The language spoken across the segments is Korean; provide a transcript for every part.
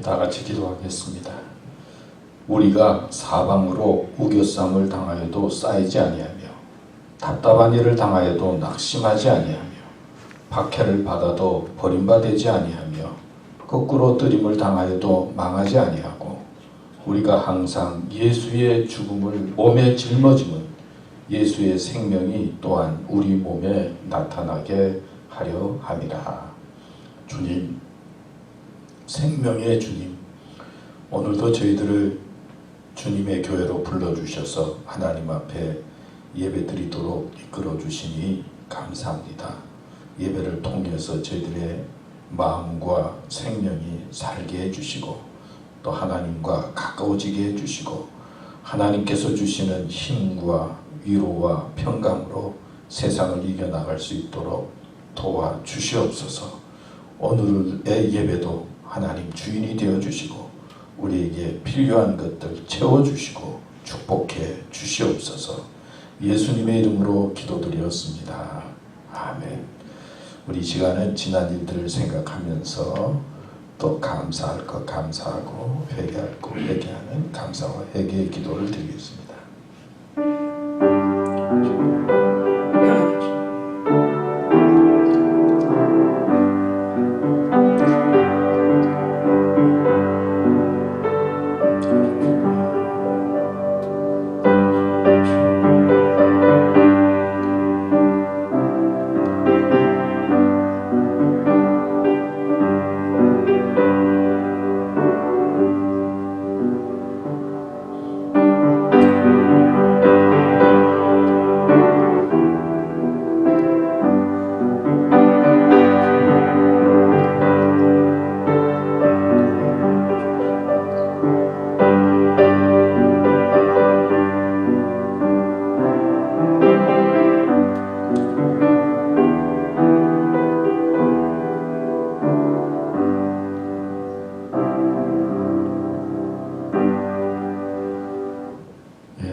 다 같이 기도하겠습니다. 우리가 사방으로 우겨쌈을 당하여도 쌓이지 아니하며 답답한 일을 당하여도 낙심하지 아니하며 박해를 받아도 버림받지 아니하며 거꾸로 뜨림을 당하여도 망하지 아니하고 우리가 항상 예수의 죽음을 몸에 짊어지면 예수의 생명이 또한 우리 몸에 나타나게 하려 함이라. 주님, 생명의 주님, 오늘도 저희들을 주님의 교회로 불러주셔서 하나님 앞에 예배드리도록 이끌어주시니 감사합니다. 예배를 통해서 저희들의 마음과 생명이 살게 해주시고 또 하나님과 가까워지게 해주시고 하나님께서 주시는 힘과 위로와 평강으로 세상을 이겨나갈 수 있도록 도와주시옵소서. 오늘의 예배도 하나님 주인이 되어주시고 우리에게 필요한 것들 채워주시고 축복해 주시옵소서. 예수님의 이름으로 기도드렸습니다. 아멘. 우리 시간은 지난 일들을 생각하면서 또 감사할 것 감사하고 회개할 것 회개하는 감사와 회개의 기도를 드리겠습니다.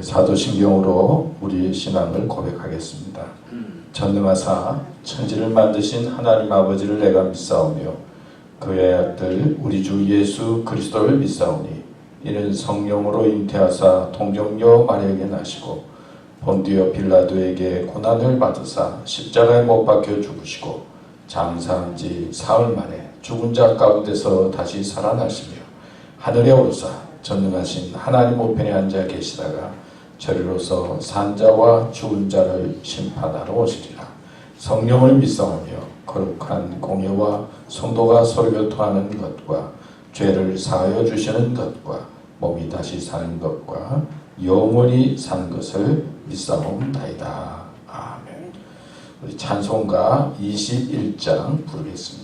사도신경으로 우리의 신앙을 고백하겠습니다. 전능하사 천지를 만드신 하나님 아버지를 내가 믿사오며 그의 아들 우리 주 예수 그리스도를 믿사오니 이는 성령으로 잉태하사 동정녀 마리아에게 나시고 본디오 빌라도에게 고난을 받으사 십자가에 못 박혀 죽으시고 장사한 지 사흘 만에 죽은 자 가운데서 다시 살아나시며 하늘에 오르사 전능하신 하나님 우편에 앉아 계시다가 저리로서 산자와 죽은 자를 심판하러 오시리라. 성령을 믿사오며 거룩한 공예와 성도가 서로 교통하는 것과 죄를 사하여 주시는 것과 몸이 다시 사는 것과 영원히 사는 것을 믿사옵나이다. 아멘. 우리 찬송가 21장 부르겠습니다.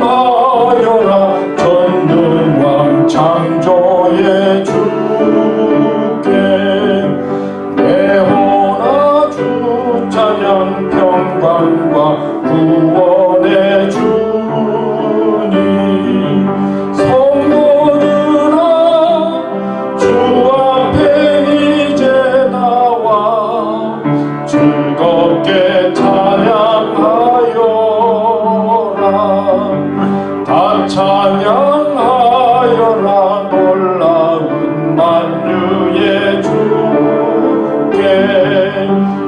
찬양하여라 전능왕 창조의 주께 내 혼아 주 찬양 평강과 구원의 주님 성도들아 주 앞에 이제 나와 즐겁게 찬양하여 다 찬양하여라 놀라운 만유의 주께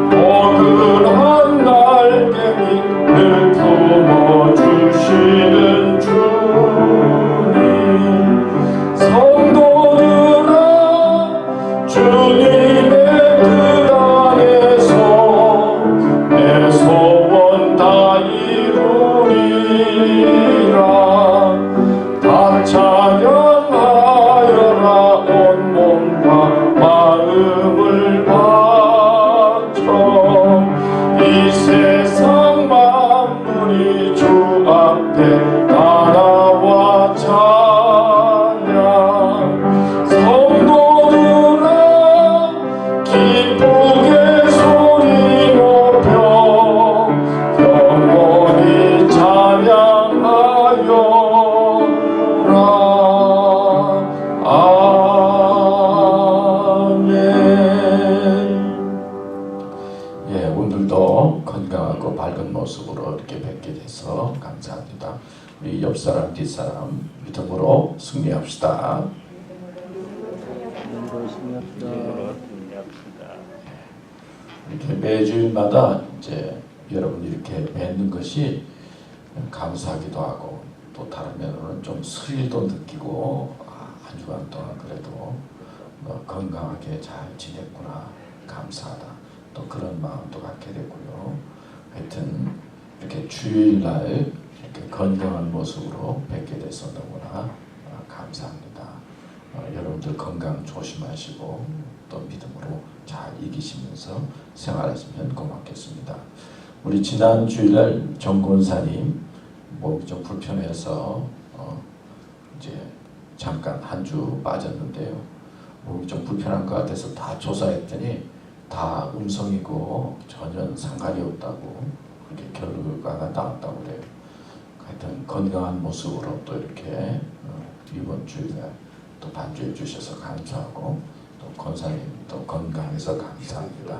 포근한 날개 늘 품어주시는 주님 성도들아 주님의 뜻 안에서 내 소원 다 이루리라. 다 찬양하여라 온몸과 마음을 바쳐 이 세상 만물이 주 앞에 다 나와 찬양 성도들아 기쁘게 소리 높여 영원히 찬양하리라. 감사합니다. 우리 옆사람 뒷사람 믿음으로 승리합시다. 이렇게 매주일마다 이제 여러분 이렇게 뵙는 것이 감사하기도 하고 또 다른 면으로는 좀 스릴도 느끼고 한 주간 동안 그래도 건강하게 잘 지냈구나, 감사하다, 또 그런 마음도 갖게 되고요. 하여튼 이렇게 주일날 이렇게 건강한 모습으로 뵙게 돼서 너무나 감사합니다. 여러분들 건강 조심하시고 또 믿음으로 잘 이기시면서 생활하시면 고맙겠습니다. 우리 지난 주일날 정권사님 몸이 좀 불편해서 이제 잠깐 한 주 빠졌는데요. 몸이 좀 불편한 것 같아서 다 조사했더니 다 음성이고 전혀 상관이 없다고 그렇게 결과가 나왔다고 그래요. 하여튼 건강한 모습으로 또 이렇게 이번 주일날 또 반주해 주셔서 감사하고 또 권사님도 건강해서 감사합니다.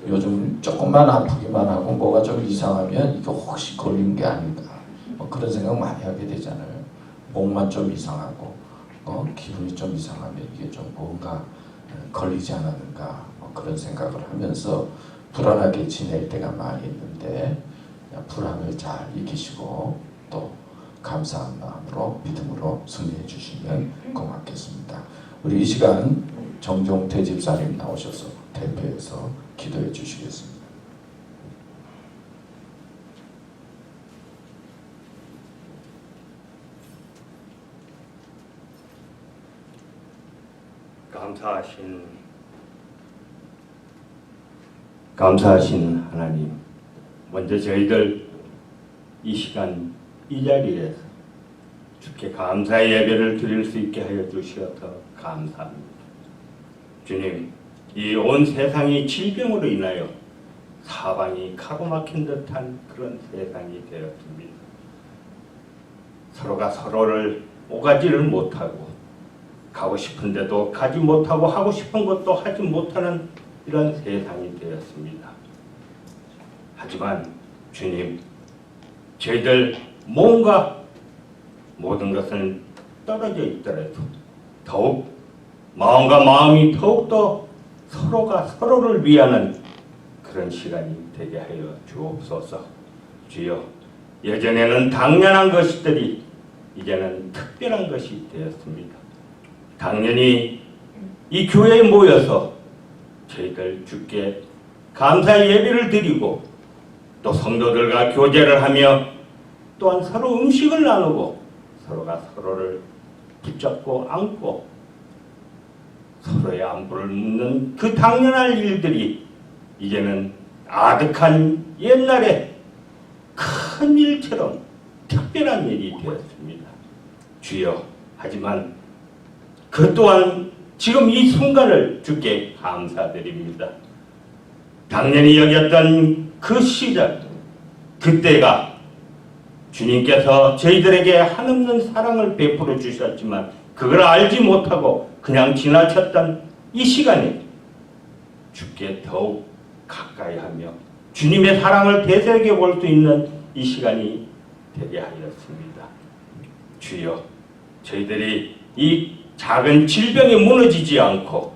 요즘 조금만 아프기만 하고 뭐가 좀 이상하면 이거 혹시 걸린 게 아닌가 뭐 그런 생각 많이 하게 되잖아요. 목만 좀 이상하고 기분이 좀 이상하면 이게 좀 뭔가 걸리지 않았는가 뭐 그런 생각을 하면서 불안하게 지낼 때가 많이 있는데 불안을 잘 이기시고 또 감사한 마음으로 믿음으로 승리해 주시면 고맙겠습니다. 우리 이 시간 정종태 집사님 나오셔서 대표해서 기도해 주시겠습니다. 감사하신 하나님, 먼저 저희들 이 시간 이 자리에서 주께 감사의 예배를 드릴 수 있게 하여 주시어서 감사합니다. 주님, 이 온 세상이 질병으로 인하여 사방이 가로막힌 듯한 그런 세상이 되었습니다. 서로가 서로를 오가지를 못하고 가고 싶은데도 가지 못하고 하고 싶은 것도 하지 못하는 이런 세상이 되었습니다. 하지만 주님, 저희들 몸과 모든 것은 떨어져 있더라도 더욱 마음과 마음이 더욱더 서로가 서로를 위하는 그런 시간이 되게 하여 주옵소서. 주여, 예전에는 당연한 것들이 이제는 특별한 것이 되었습니다. 당연히 이 교회에 모여서 저희들 주께 감사의 예배를 드리고 또 성도들과 교제를 하며 또한 서로 음식을 나누고 서로가 서로를 붙잡고 안고 서로의 안부를 묻는 그 당연한 일들이 이제는 아득한 옛날에 큰 일처럼 특별한 일이 되었습니다. 주여, 하지만 그 또한 지금 이 순간을 주께 감사드립니다. 당연히 여겼던 그 시절, 그때가 주님께서 저희들에게 한없는 사랑을 베풀어 주셨지만 그걸 알지 못하고 그냥 지나쳤던 이 시간에 주께 더욱 가까이 하며 주님의 사랑을 되새겨 볼 수 있는 이 시간이 되게 하였습니다. 주여, 저희들이 이 작은 질병에 무너지지 않고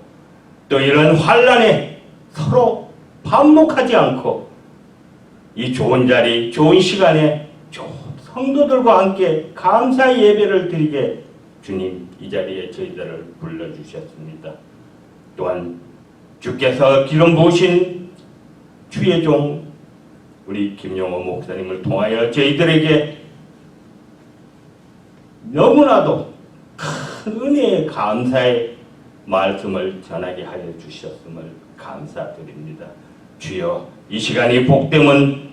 또 이런 환난에 서로 반목하지 않고 이 좋은 자리, 좋은 시간에 좋은 성도들과 함께 감사의 예배를 드리게 주님 이 자리에 저희들을 불러주셨습니다. 또한 주께서 기름 부으신 주의 종 우리 김용호 목사님을 통하여 저희들에게 너무나도 큰 은혜의 감사의 말씀을 전하게 하여 주셨음을 감사드립니다. 주여, 이 시간이 복되면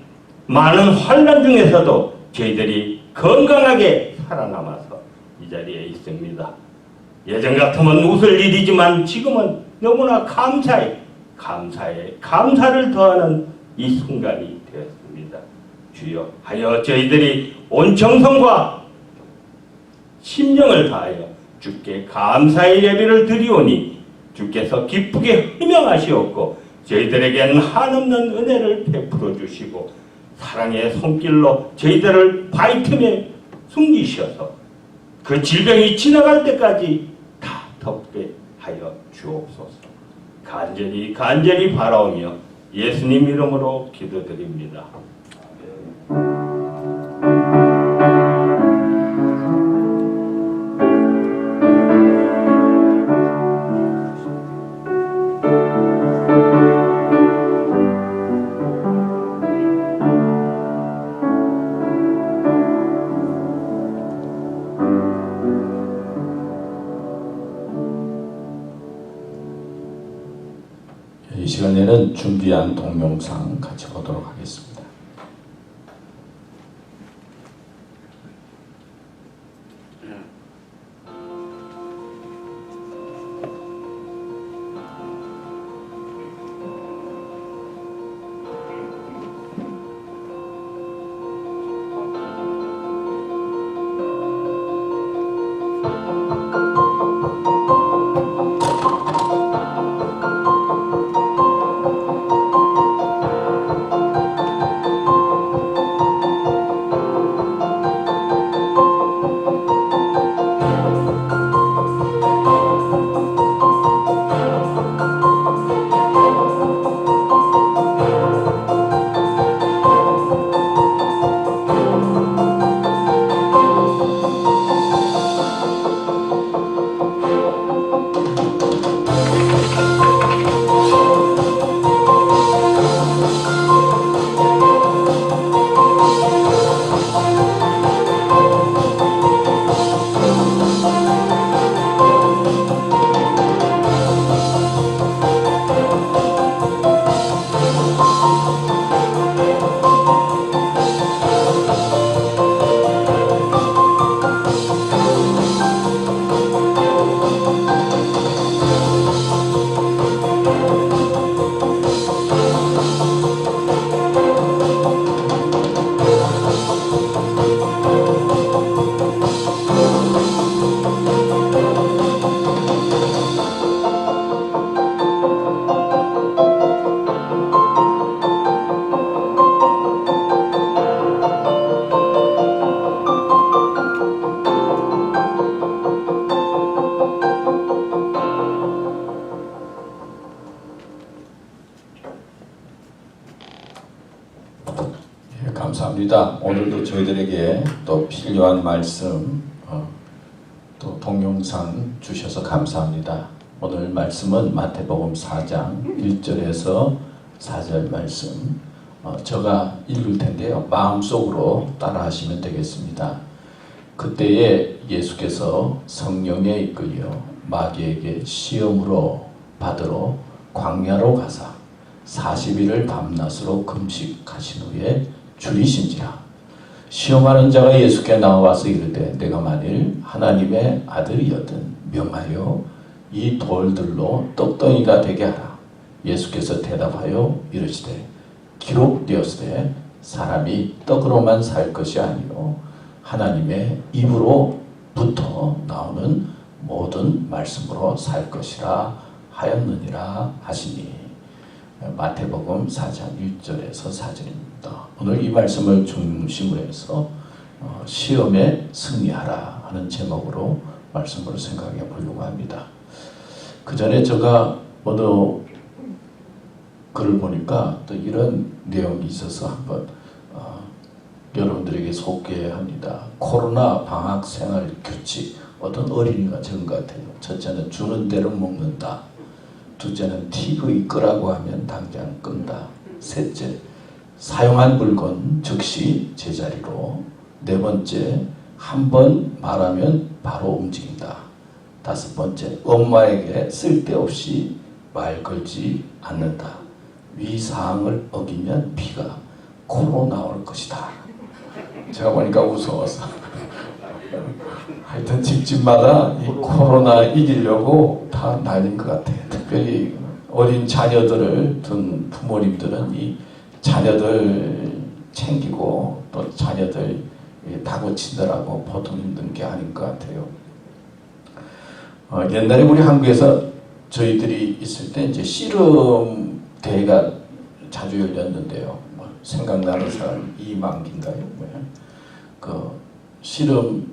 많은 환난 중에서도 저희들이 건강하게 살아남아서 이 자리에 있습니다. 예전 같으면 웃을 일이지만 지금은 너무나 감사에 감사를 더하는 이 순간이 되었습니다. 주여, 하여 저희들이 온 정성과 심령을 다하여 주께 감사의 예배를 드리오니 주께서 기쁘게 희명하시옵고 저희들에게는 한없는 은혜를 베풀어 주시고 사랑의 손길로 저희들을 바위 틈에 숨기셔서 그 질병이 지나갈 때까지 다 덮게 하여 주옵소서. 간절히 바라오며 예수님 이름으로 기도드립니다. 이 시간에는 준비한 동영상 같이 보도록 하겠습니다. 감사합니다. 오늘도 저희들에게 또 필요한 말씀 또 동영상 주셔서 감사합니다. 오늘 말씀은 마태복음 4장 1절에서 4절 말씀 제가 읽을 텐데요. 마음속으로 따라하시면 되겠습니다. 그때에 예수께서 성령에 이끌려 마귀에게 시험으로 받으러 광야로 가사 40일을 밤낮으로 금식하신 후에 줄이신지라. 시험하는 자가 예수께 나와서 이르되 내가 만일 하나님의 아들이었든 명하여 이 돌들로 떡덩이가 되게 하라. 예수께서 대답하여 이르시되 기록되었으되 사람이 떡으로만 살 것이 아니요 하나님의 입으로부터 나오는 모든 말씀으로 살 것이라 하였느니라 하시니. 마태복음 4장 1절에서 4절입니다. 오늘 이 말씀을 중심으로 해서 시험에 승리하라 하는 제목으로 말씀으로 생각해 보려고 합니다. 그 전에 제가 어느 글을 보니까 또 이런 내용이 있어서 한번 여러분들에게 소개합니다. 코로나 방학 생활 규칙. 어떤 어린이가 적은 것 같아요. 첫째는 주는 대로 먹는다. 둘째는 TV 끄라고 하면 당장 끈다. 셋째, 사용한 물건 즉시 제자리로. 네 번째, 한 번 말하면 바로 움직인다. 다섯 번째, 엄마에게 쓸데없이 말 걸지 않는다. 위 사항을 어기면 피가 코로 나올 것이다. 제가 보니까 무서워서 하여튼 집집마다 이 코로나 이기려고 다 난린 것 같아요. 특별히 어린 자녀들을 둔 부모님들은 이 자녀들 챙기고 또 자녀들 다고치느라고 보통 힘든 게 아닌 것 같아요. 옛날에 우리 한국에서 저희들이 있을 때 이제 씨름 대회가 자주 열렸는데요. 생각나는 사람 이만기인가요? 그 씨름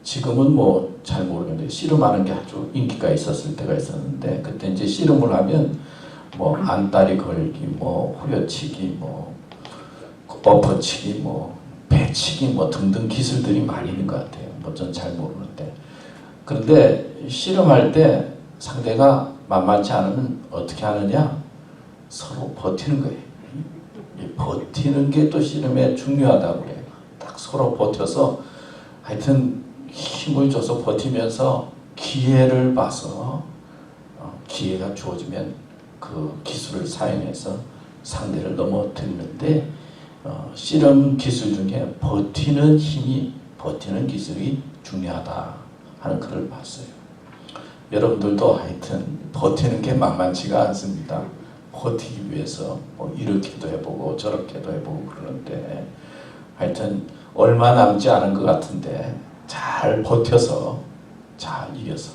지금은 뭐 잘 모르겠는데 씨름하는 게 아주 인기가 있었을 때가 있었는데 그때 이제 씨름을 하면 뭐 안다리 걸기, 뭐 후려치기, 뭐 엎어치기, 뭐 배치기, 뭐 등등 기술들이 많이 있는 것 같아요. 뭐 전 잘 모르는데 그런데 씨름할 때 상대가 만만치 않으면 어떻게 하느냐? 서로 버티는 거예요. 이 버티는 게 또 씨름에 중요하다고 그래요. 딱 서로 버텨서 하여튼 힘을 줘서 버티면서 기회를 봐서 기회가 주어지면 그 기술을 사용해서 상대를 넘어뜨리는데 씨름 기술 중에 버티는 힘이 버티는 기술이 중요하다 하는 글을 봤어요. 여러분들도 하여튼 버티는 게 만만치가 않습니다. 버티기 위해서 뭐 이렇게도 해보고 저렇게도 해보고 그러는데 하여튼 얼마 남지 않은 것 같은데 잘 버텨서 잘 이겨서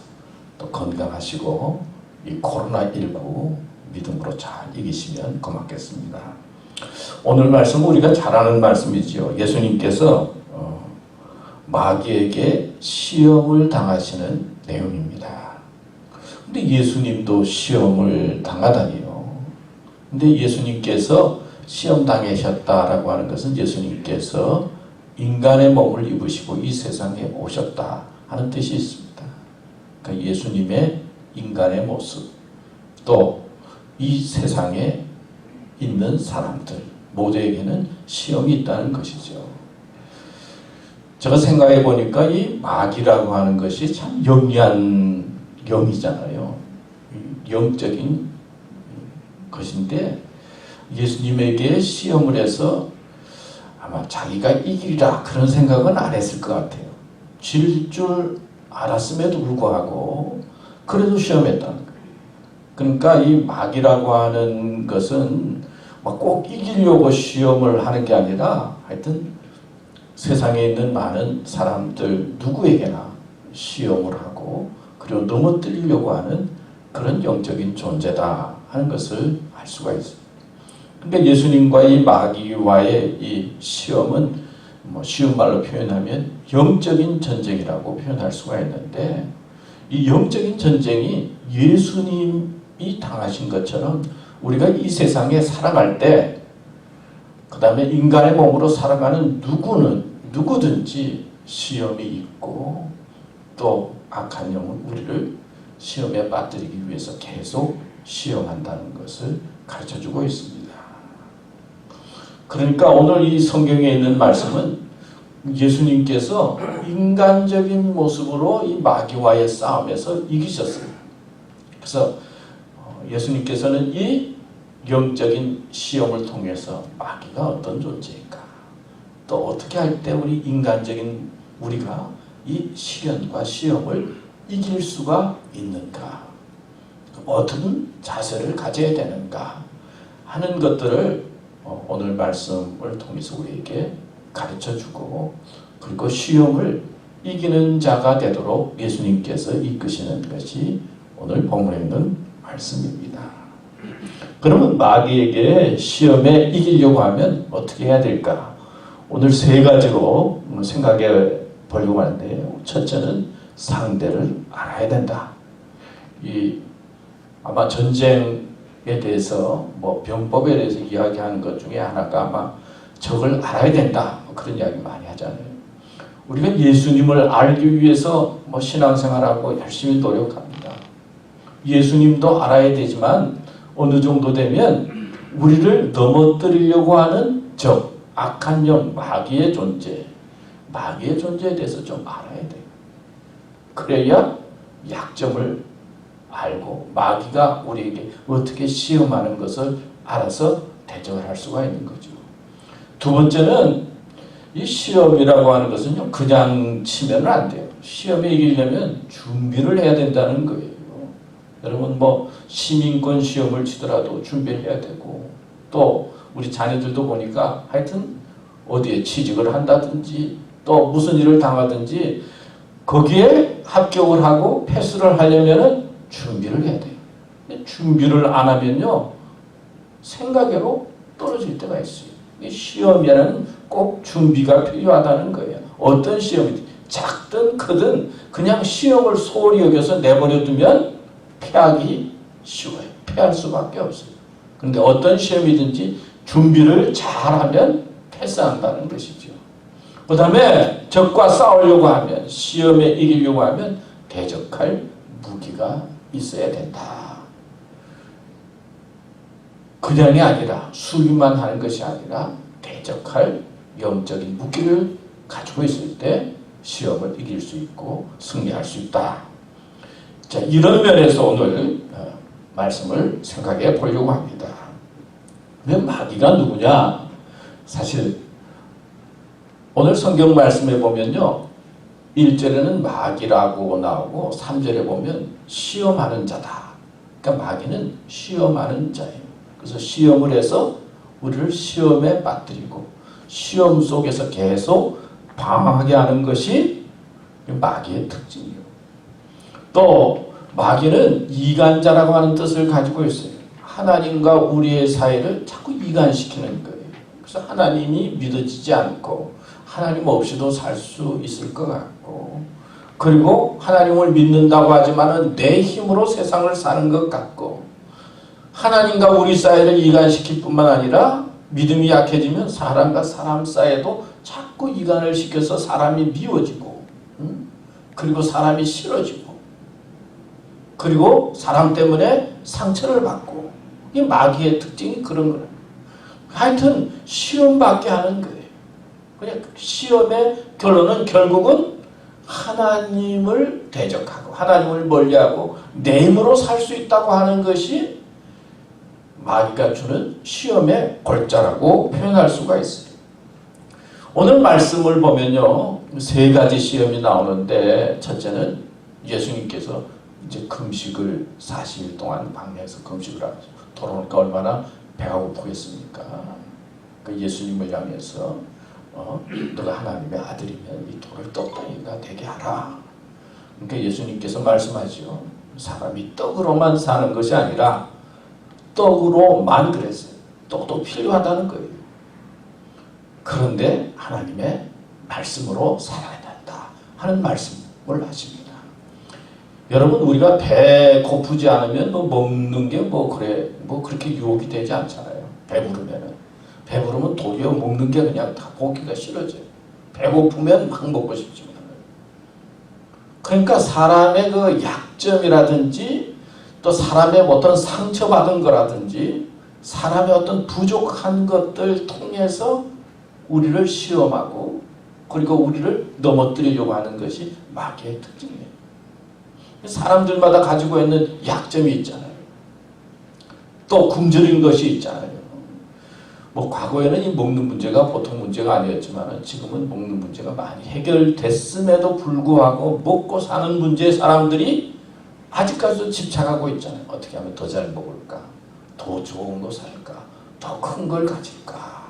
또 건강하시고 이 코로나19 믿음으로 잘 이기시면 고맙겠습니다. 오늘 말씀 우리가 잘 아는 말씀이지요. 예수님께서 마귀에게 시험을 당하시는 내용입니다. 근데 예수님도 시험을 당하다니요. 근데 예수님께서 시험 당하셨다라고 하는 것은 예수님께서 인간의 몸을 입으시고 이 세상에 오셨다 하는 뜻이 있습니다. 그러니까 예수님의 인간의 모습, 또 이 세상에 있는 사람들 모두에게는 시험이 있다는 것이죠. 제가 생각해 보니까 이 마귀라고 하는 것이 참 영리한 영이잖아요. 영적인 것인데 예수님에게 시험을 해서 아마 자기가 이기리라 그런 생각은 안 했을 것 같아요. 질 줄 알았음에도 불구하고 그래도 시험했다는 거예요. 그러니까 이 마귀라고 하는 것은 막 꼭 이기려고 시험을 하는 게 아니라 하여튼 세상에 있는 많은 사람들 누구에게나 시험을 하고 그리고 넘어뜨리려고 하는 그런 영적인 존재다 하는 것을 알 수가 있습니다. 근데 예수님과 이 마귀와의 이 시험은 뭐 쉬운 말로 표현하면 영적인 전쟁이라고 표현할 수가 있는데 이 영적인 전쟁이 예수님이 당하신 것처럼 우리가 이 세상에 살아갈 때 그 다음에 인간의 몸으로 살아가는 누구든지 시험이 있고 또 악한 영은 우리를 시험에 빠뜨리기 위해서 계속 시험한다는 것을 가르쳐주고 있습니다. 그러니까 오늘 이 성경에 있는 말씀은 예수님께서 인간적인 모습으로 이 마귀와의 싸움에서 이기셨어요. 그래서 예수님께서는 이 영적인 시험을 통해서 마귀가 어떤 존재인가, 또 어떻게 할 때 우리 인간적인 우리가 이 시련과 시험을 이길 수가 있는가, 어떤 자세를 가져야 되는가 하는 것들을 오늘 말씀을 통해서 우리에게 가르쳐주고 그리고 시험을 이기는 자가 되도록 예수님께서 이끄시는 것이 오늘 본문에 있는 말씀입니다. 그러면 마귀에게 시험에 이기려고 하면 어떻게 해야 될까? 오늘 세 가지로 생각해 보려고 하는데요. 첫째는 상대를 알아야 된다. 아마 전쟁에 대해서 뭐 병법에 대해서 이야기하는 것 중에 하나가 아마 적을 알아야 된다. 그런 이야기 많이 하잖아요. 우리가 예수님을 알기 위해서 뭐 신앙생활하고 열심히 노력합니다. 예수님도 알아야 되지만 어느 정도 되면 우리를 넘어뜨리려고 하는 적, 악한 영, 마귀의 존재에 대해서 좀 알아야 돼요. 그래야 약점을 알고 마귀가 우리에게 어떻게 시험하는 것을 알아서 대적을 할 수가 있는 거죠. 두 번째는 이 시험이라고 하는 것은요, 그냥 치면 안 돼요. 시험에 이기려면 준비를 해야 된다는 거예요. 여러분 뭐 시민권 시험을 치더라도 준비를 해야 되고 또 우리 자녀들도 보니까 하여튼 어디에 취직을 한다든지 또 무슨 일을 당하든지 거기에 합격을 하고 패스를 하려면은 준비를 해야 돼요. 준비를 안 하면요 생각외로 떨어질 때가 있어요. 이 시험에는 꼭 준비가 필요하다는 거예요. 어떤 시험이든 작든 크든 그냥 시험을 소홀히 여겨서 내버려 두면 패하기 쉬워요. 패할 수밖에 없어요. 그런데 어떤 시험이든지 준비를 잘하면 패스한다는 것이죠. 그 다음에 적과 싸우려고 하면, 시험에 이기려고 하면 대적할 무기가 있어야 된다. 그냥이 아니라, 수비만 하는 것이 아니라 대적할 영적인 무기를 가지고 있을 때 시험을 이길 수 있고 승리할 수 있다. 자, 이런 면에서 오늘 말씀을 생각해 보려고 합니다. 마귀가 누구냐? 사실 오늘 성경 말씀에 보면요, 1절에는 마귀라고 나오고 3절에 보면 시험하는 자다. 그러니까 마귀는 시험하는 자예요. 그래서 시험을 해서 우리를 시험에 빠뜨리고 시험 속에서 계속 방황하게 하는 것이 마귀의 특징이에요. 또 마귀는 이간자라고 하는 뜻을 가지고 있어요. 하나님과 우리의 사이를 자꾸 이간시키는 거예요. 그래서 하나님이 믿어지지 않고 하나님 없이도 살 수 있을 것 같고, 그리고 하나님을 믿는다고 하지만은 내 힘으로 세상을 사는 것 같고, 하나님과 우리 사이를 이간시킬 뿐만 아니라 믿음이 약해지면 사람과 사람 사이에도 자꾸 이간을 시켜서 사람이 미워지고, 그리고 사람이 싫어지고, 그리고 사람 때문에 상처를 받고, 이 마귀의 특징이 그런 거예요. 하여튼 시험받게 하는 거예요. 그냥 시험의 결론은 결국은 하나님을 대적하고 하나님을 멀리하고 내 힘으로 살 수 있다고 하는 것이 마귀가 주는 시험의 골자라고 표현할 수가 있어요. 오늘 말씀을 보면요, 세 가지 시험이 나오는데, 첫째는 예수님께서 이제 금식을 40일 동안 방에서 금식을 하면서 돌아오니까 얼마나 배가 고프겠습니까? 그 예수님을 향해서 너가 하나님의 아들이면 이 돌을 떡덩이가 되게 하라. 그러니까 예수님께서 말씀하죠. 사람이 떡으로만 사는 것이 아니라 떡으로만 그랬어요. 떡도 필요하다는 거예요. 그런데 하나님의 말씀으로 살아야 된다 하는 말씀을 하십니다. 여러분, 우리가 배 고프지 않으면 먹는 게 그렇게 유혹이 되지 않잖아요. 배부르면 도리어 먹는 게 그냥 다 보기가 싫어져요. 배고프면 막 먹고 싶지만. 그러니까 사람의 그 약점이라든지 또 사람의 어떤 상처받은 거라든지 사람의 어떤 부족한 것들 통해서 우리를 시험하고 그리고 우리를 넘어뜨리려고 하는 것이 마귀의 특징이에요. 사람들마다 가지고 있는 약점이 있잖아요. 또 굶주린 것이 있잖아요. 과거에는 이 먹는 문제가 보통 문제가 아니었지만 지금은 먹는 문제가 많이 해결됐음에도 불구하고 먹고 사는 문제에 사람들이 아직까지도 집착하고 있잖아요. 어떻게 하면 더 잘 먹을까? 더 좋은 거 살까? 더 큰 걸 가질까?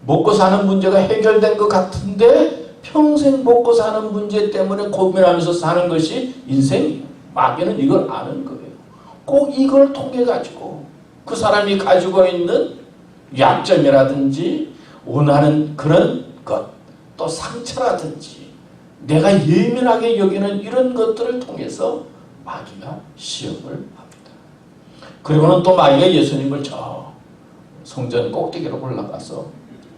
먹고 사는 문제가 해결된 것 같은데 평생 먹고 사는 문제 때문에 고민하면서 사는 것이 인생이에요. 마귀는 이걸 아는 거예요. 꼭 이걸 통해 가지고 그 사람이 가지고 있는 약점이라든지 원하는 그런 것, 또 상처라든지 내가 예민하게 여기는 이런 것들을 통해서 마귀가 시험을 합니다. 그리고는 또 마귀가 예수님을 저 성전 꼭대기로 올라가서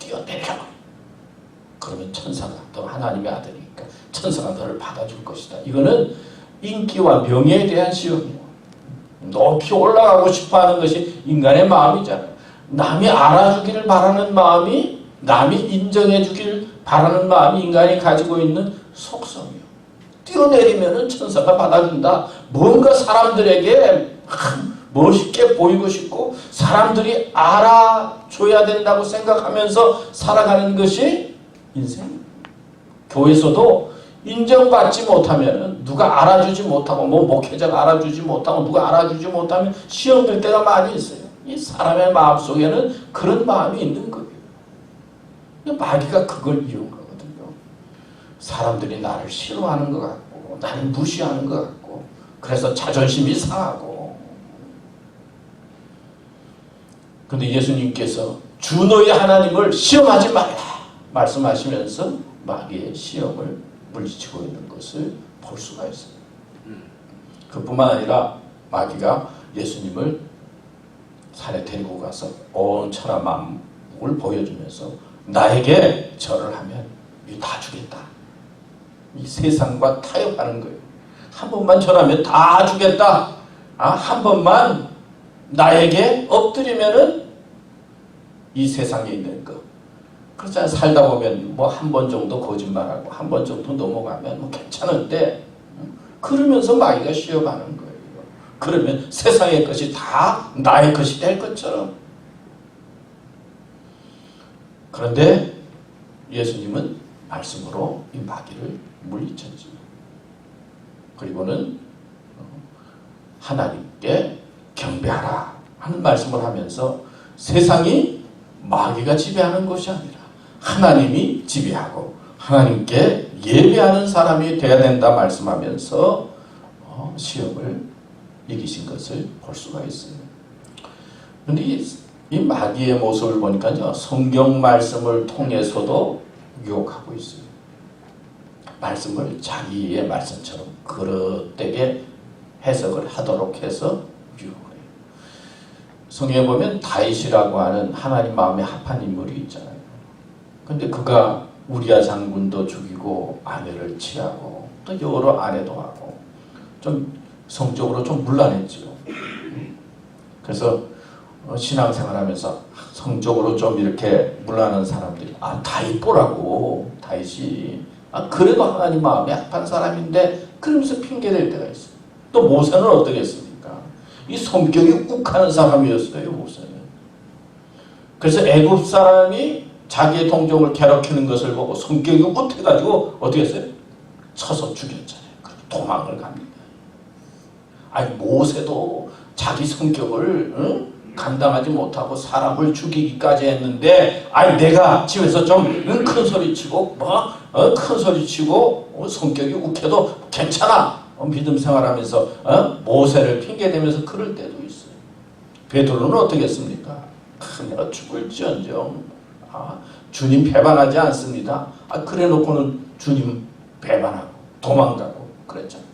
뛰어내려. 그러면 천사가, 또 하나님의 아들이니까 천사가 너를 받아줄 것이다. 이거는 인기와 명예에 대한 시험이에요. 높이 올라가고 싶어하는 것이 인간의 마음이잖아요. 남이 알아주기를 바라는 마음이, 남이 인정해주기를 바라는 마음이 인간이 가지고 있는 속성이에요. 뛰어내리면 천사가 받아준다. 뭔가 사람들에게 멋있게 보이고 싶고 사람들이 알아줘야 된다고 생각하면서 살아가는 것이 인생. 교회에서도 인정받지 못하면, 누가 알아주지 못하고, 목회자가 알아주지 못하고, 누가 알아주지 못하면 시험될 때가 많이 있어요. 이 사람의 마음속에는 그런 마음이 있는 거예요. 마귀가 그걸 이용하거든요. 사람들이 나를 싫어하는 것 같고, 나를 무시하는 것 같고, 그래서 자존심이 상하고. 근데 예수님께서 주 너희 하나님을 시험하지 마라 말씀하시면서 마귀의 시험을 물리치고 있는 것을 볼 수가 있어요. 그뿐만 아니라 마귀가 예수님을 산에 데리고 가서 온 천하 만국을 보여주면서 나에게 절을 하면 이거 다 주겠다. 이 세상과 타협하는 거예요. 한 번만 절하면 다 주겠다. 한 번만 나에게 엎드리면은 이 세상에 있는 거. 그렇잖아요. 살다 보면 뭐 한 번 정도 거짓말하고 한 번 정도 넘어가면 뭐 괜찮은데 그러면서 마귀가 시험하는 거예요. 그러면 세상의 것이 다 나의 것이 될 것처럼. 그런데 예수님은 말씀으로 이 마귀를 물리쳤죠. 그리고는 하나님께 경배하라 하는 말씀을 하면서 세상이 마귀가 지배하는 것이 아니라 하나님이 지배하고 하나님께 예배하는 사람이 되어야 된다 말씀하면서 시험을 이기신 것을 볼 수가 있어요. 그런데 이 마귀의 모습을 보니까요, 성경 말씀을 통해서도 유혹하고 있어요. 말씀을 자기의 말씀처럼 그릇되게 해석을 하도록 해서 유혹을 해요. 성경에 보면 다윗이라고 하는 하나님 마음에 합한 인물이 있잖아요. 근데 그가 우리야 장군도 죽이고 아내를 취하고 또 여러 아내도 하고 좀 성적으로 좀 문란했죠. 그래서 신앙생활하면서 성적으로 좀 이렇게 문란한 사람들이 다윗 보라고 다윗이 그래도 하나님 마음에 합한 사람인데 그러면서 핑계댈 때가 있어요. 또 모세는 어떻겠습니까? 이 성격이 욱하는 사람이었어요. 모세는. 그래서 애굽 사람이 자기의 동족을 괴롭히는 것을 보고 성격이 욱해가지고 어떻게 했어요? 쳐서 죽였잖아요. 도망을 갑니다. 모세도 자기 성격을 감당하지 못하고 사람을 죽이기까지 했는데 내가 집에서 좀 큰 소리 치고 큰 소리 치고 성격이 욱해도 괜찮아 믿음 생활하면서 모세를 핑계대면서 그럴 때도 있어요. 베드로는 어떻게 했습니까? 내가 죽을지언정 주님 배반하지 않습니다. 그래 놓고는 주님 배반하고 도망가고 그랬잖아요.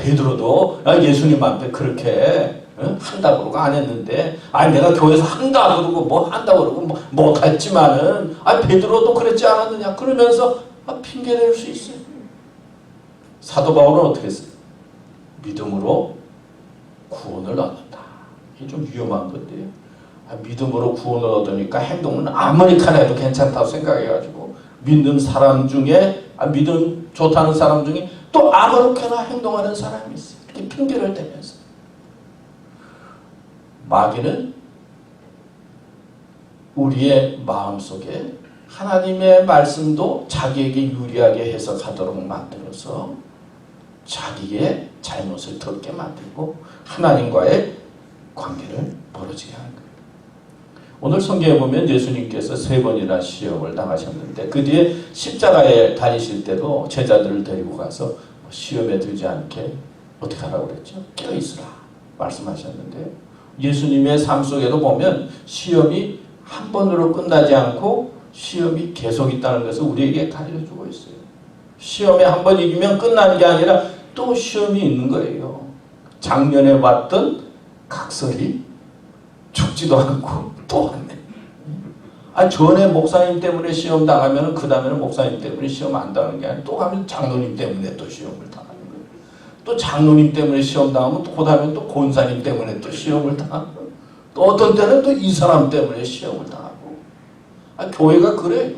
베드로도 예수님 앞에 그렇게 한다고 그러고 안 했는데 내가 교회에서 한다 그러고 뭐 한다 그러고 뭐 못했지만은 베드로도 그랬지 않았느냐 그러면서 핑계댈 수 있어요. 사도 바울은 어떻게 했어요? 믿음으로 구원을 얻었다. 이게 좀 위험한 건데요. 믿음으로 구원을 얻으니까 행동은 아무리카나 해도 괜찮다고 생각해가지고 믿는 사람 중에 믿음 좋다는 사람 중에 또 아무렇게나 행동하는 사람이 있어요. 이렇게 핑계를 대면서. 마귀는 우리의 마음속에 하나님의 말씀도 자기에게 유리하게 해석하도록 만들어서 자기의 잘못을 덮게 만들고 하나님과의 관계를 멀어지게 하는 거예요. 오늘 성경에 보면 예수님께서 3번이나 시험을 당하셨는데 그 뒤에 십자가에 달리실 때도 제자들을 데리고 가서 시험에 들지 않게 어떻게 하라고 그랬죠? 깨어있으라 말씀하셨는데 예수님의 삶 속에도 보면 시험이 한 번으로 끝나지 않고 시험이 계속 있다는 것을 우리에게 가르쳐주고 있어요. 시험에 한 번 이기면 끝나는 게 아니라 또 시험이 있는 거예요. 작년에 봤던 각설이 죽지도 않고 또 왔네. 전에 목사님 때문에 시험 당하면 그 다음에는 목사님 때문에 시험 안 당하는 게 아니라 또 가면 장로님 때문에 또 시험을 당하는 거예요. 또 장로님 때문에 시험 당하면 또 그 다음에 또 권사님 때문에 또 시험을 당하고 또 어떤 때는 또 이 사람 때문에 시험을 당하고 교회가 그래요.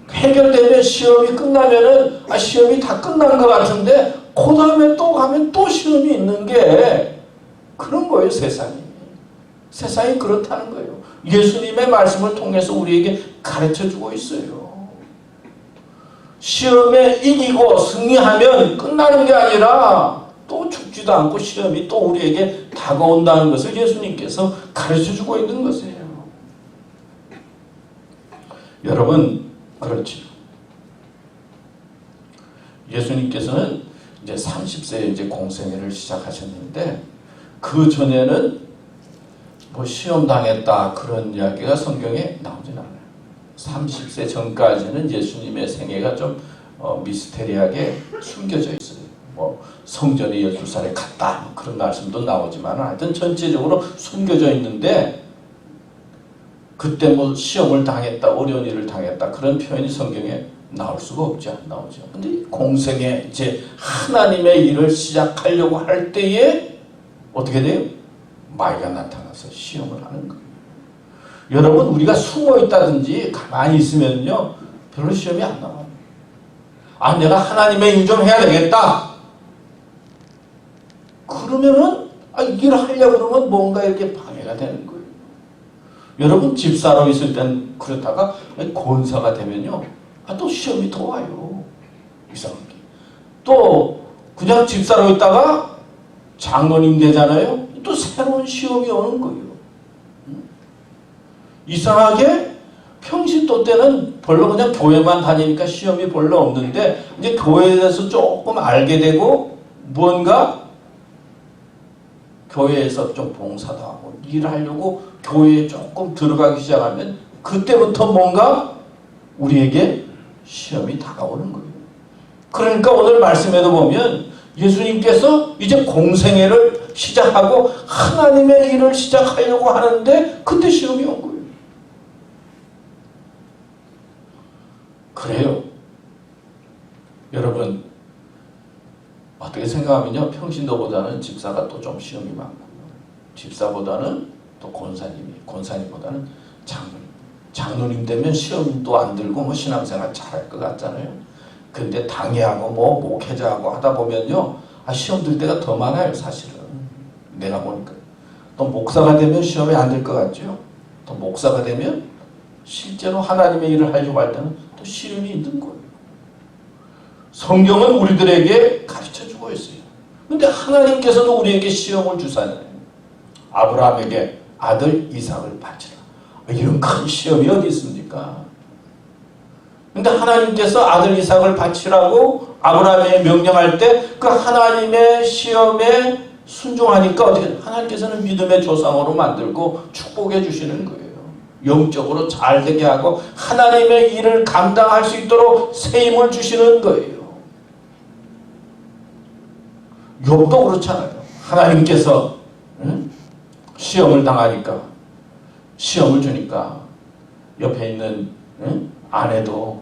해결되면 시험이 끝나면은 시험이 다 끝난 것 같은데 그 다음에 또 가면 또 시험이 있는 게 그런 거예요. 세상이 그렇다는 거예요. 예수님의 말씀을 통해서 우리에게 가르쳐주고 있어요. 시험에 이기고 승리하면 끝나는 게 아니라 또 죽지도 않고 시험이 또 우리에게 다가온다는 것을 예수님께서 가르쳐주고 있는 것이에요. 여러분 그렇죠. 예수님께서는 이제 30세에 이제 공생애를 시작하셨는데 그 전에는 뭐 시험 당했다 그런 이야기가 성경에 나오진 않아요. 30세 전까지는 예수님의 생애가 좀 미스테리하게 숨겨져 있어요. 뭐 성전에 12살에 갔다 뭐 그런 말씀도 나오지만 하여튼 전체적으로 숨겨져 있는데 그때 뭐 시험을 당했다 어려운 일을 당했다 그런 표현이 성경에 나올 수가 없지 안 나오죠. 근데 공생에 이제 하나님의 일을 시작하려고 할 때에 어떻게 돼요? 마귀가 나타나서 시험을 하는 거예요. 여러분 우리가 숨어 있다든지 가만히 있으면요 별로 시험이 안 나와요. 아 내가 하나님의 일 좀 해야 되겠다. 그러면은 일을 하려고 그러면 뭔가 이렇게 방해가 되는 거예요. 여러분 집사로 있을 땐 그렇다가 권사가 되면요 또 시험이 더 와요. 이상하게. 또 그냥 집사로 있다가 장로님 되잖아요. 또 새로운 시험이 오는 거예요. 이상하게 평신도 때는 별로 그냥 교회만 다니니까 시험이 별로 없는데 이제 교회에 대해서 조금 알게 되고 무언가 교회에서 좀 봉사도 하고 일을 하려고 교회에 조금 들어가기 시작하면 그때부터 뭔가 우리에게 시험이 다가오는 거예요. 그러니까 오늘 말씀에도 보면 예수님께서 이제 공생애를 시작하고 하나님의 일을 시작하려고 하는데 그때 시험이 온 거예요. 그래요. 여러분 어떻게 생각하면요 평신도보다는 집사가 또 좀 시험이 많고 집사보다는 또 권사님보다는 장로님 되면 시험도 안 들고 뭐 신앙생활 잘할 것 같잖아요. 근데 당회하고 뭐 목회자하고 하다 보면요 시험 들 때가 더 많아요. 사실은 내가 보니까 또 목사가 되면 시험이 안 들 것 같죠. 또 목사가 되면 실제로 하나님의 일을 하려고 할 때는 또 시련이 있는 거예요. 성경은 우리들에게 가르쳐주고 있어요. 근데 하나님께서도 우리에게 시험을 주잖아요. 아브라함에게 아들 이삭을 바치라. 이런 큰 시험이 어디 있습니까? 근데 하나님께서 아들 이삭을 바치라고 아브라함에게 명령할 때 그 하나님의 시험에 순종하니까 어떻게 하나님께서는 믿음의 조상으로 만들고 축복해 주시는 거예요. 영적으로 잘 되게 하고 하나님의 일을 감당할 수 있도록 새 힘을 주시는 거예요. 욥도 그렇잖아요. 하나님께서 시험을 당하니까 시험을 주니까 옆에 있는 아내도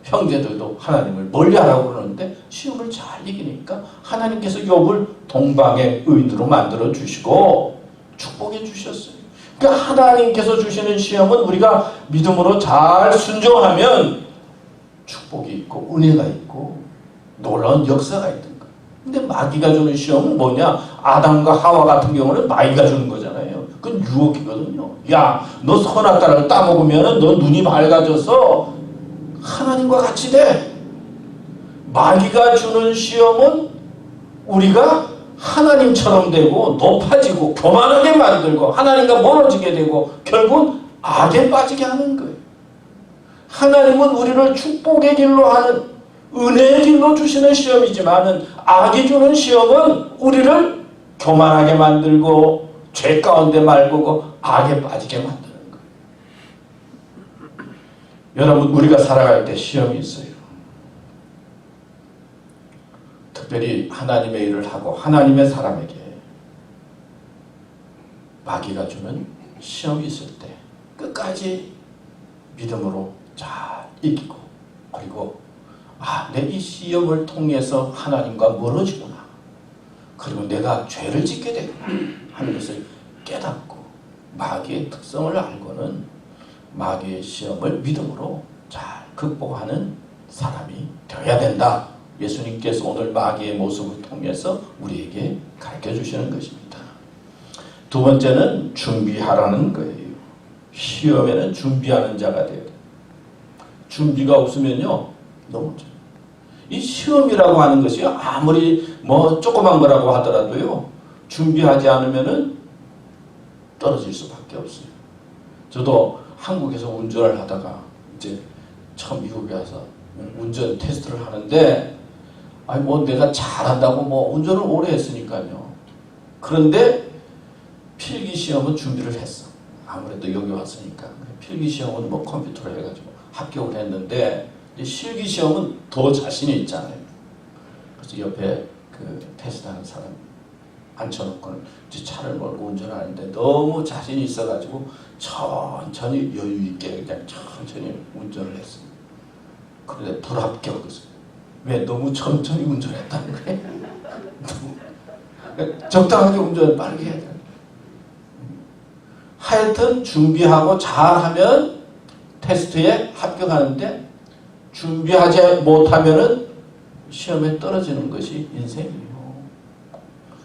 형제들도 하나님을 멀리하라고 그러는데 시험을 잘 이기니까 하나님께서 욥을 동방의 의인으로 만들어 주시고 축복해 주셨어요. 그러니까 하나님께서 주시는 시험은 우리가 믿음으로 잘 순종하면 축복이 있고 은혜가 있고 놀라운 역사가 있는 거예요. 근데 마귀가 주는 시험은 뭐냐? 아담과 하와 같은 경우는 마귀가 주는 거잖아요. 그건 유혹이거든요. 야, 너 선악과를 따먹으면 너 눈이 밝아져서 하나님과 같이 돼. 마귀가 주는 시험은 우리가 하나님처럼 되고 높아지고 교만하게 만들고 하나님과 멀어지게 되고 결국 악에 빠지게 하는 거예요. 하나님은 우리를 축복의 길로 하는 은혜의 길로 주시는 시험이지만 악이 주는 시험은 우리를 교만하게 만들고 죄 가운데 말고 악에 빠지게 만드는 거예요. 여러분 우리가 살아갈 때 시험이 있어요. 특별히 하나님의 일을 하고 하나님의 사람에게 마귀가 주는 시험이 있을 때 끝까지 믿음으로 잘 이기고 그리고 내 이 시험을 통해서 하나님과 멀어지구나. 그리고 내가 죄를 짓게 되구나 하는 것을 깨닫고 마귀의 특성을 알고는 마귀의 시험을 믿음으로 잘 극복하는 사람이 되어야 된다. 예수님께서 오늘 마귀의 모습을 통해서 우리에게 가르쳐 주시는 것입니다. 두 번째는 준비하라는 거예요. 시험에는 준비하는 자가 돼야 돼요. 준비가 없으면요 너무 이 시험이라고 하는 것이 아무리 뭐 조그만 거라고 하더라도요 준비하지 않으면은 떨어질 수밖에 없어요. 저도 한국에서 운전을 하다가 이제 처음 미국에 와서 운전 테스트를 하는데 뭐 내가 잘한다고 뭐 운전을 오래 했으니까요. 그런데 필기 시험은 준비를 했어. 아무래도 여기 왔으니까. 필기 시험은 뭐 컴퓨터로 해가지고 합격을 했는데 이제 실기 시험은 더 자신이 있잖아요. 그래서 옆에 그 테스트하는 사람 앉혀놓고 이제 차를 몰고 운전하는데 너무 자신이 있어가지고 천천히 여유 있게 그냥 천천히 운전을 했습니다. 그런데 불합격했어요. 왜? 너무 천천히 운전했다는 거예요. 적당하게 운전을 빠르게 해야 돼요. 하여튼 준비하고 잘하면 테스트에 합격하는데 준비하지 못하면은 시험에 떨어지는 것이 인생이에요.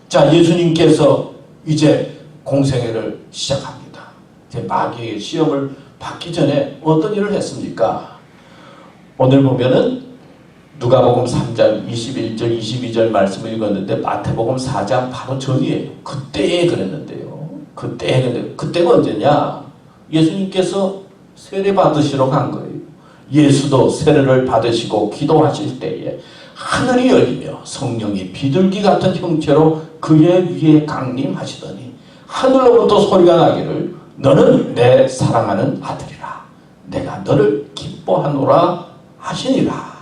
자, 예수님께서 이제 공생애를 시작합니다. 이제 마귀의 시험을 받기 전에 어떤 일을 했습니까? 오늘 보면은 누가복음 3장 21절 22절 말씀을 읽었는데 마태복음 4장 바로 전이에요. 그때에 그랬는데요. 그때가 언제냐? 예수님께서 세례 받으시러 간 거예요. 예수도 세례를 받으시고 기도하실 때에 하늘이 열리며 성령이 비둘기 같은 형체로 그의 위에 강림하시더니 하늘로부터 소리가 나기를 너는 내 사랑하는 아들이라 내가 너를 기뻐하노라 하시니라.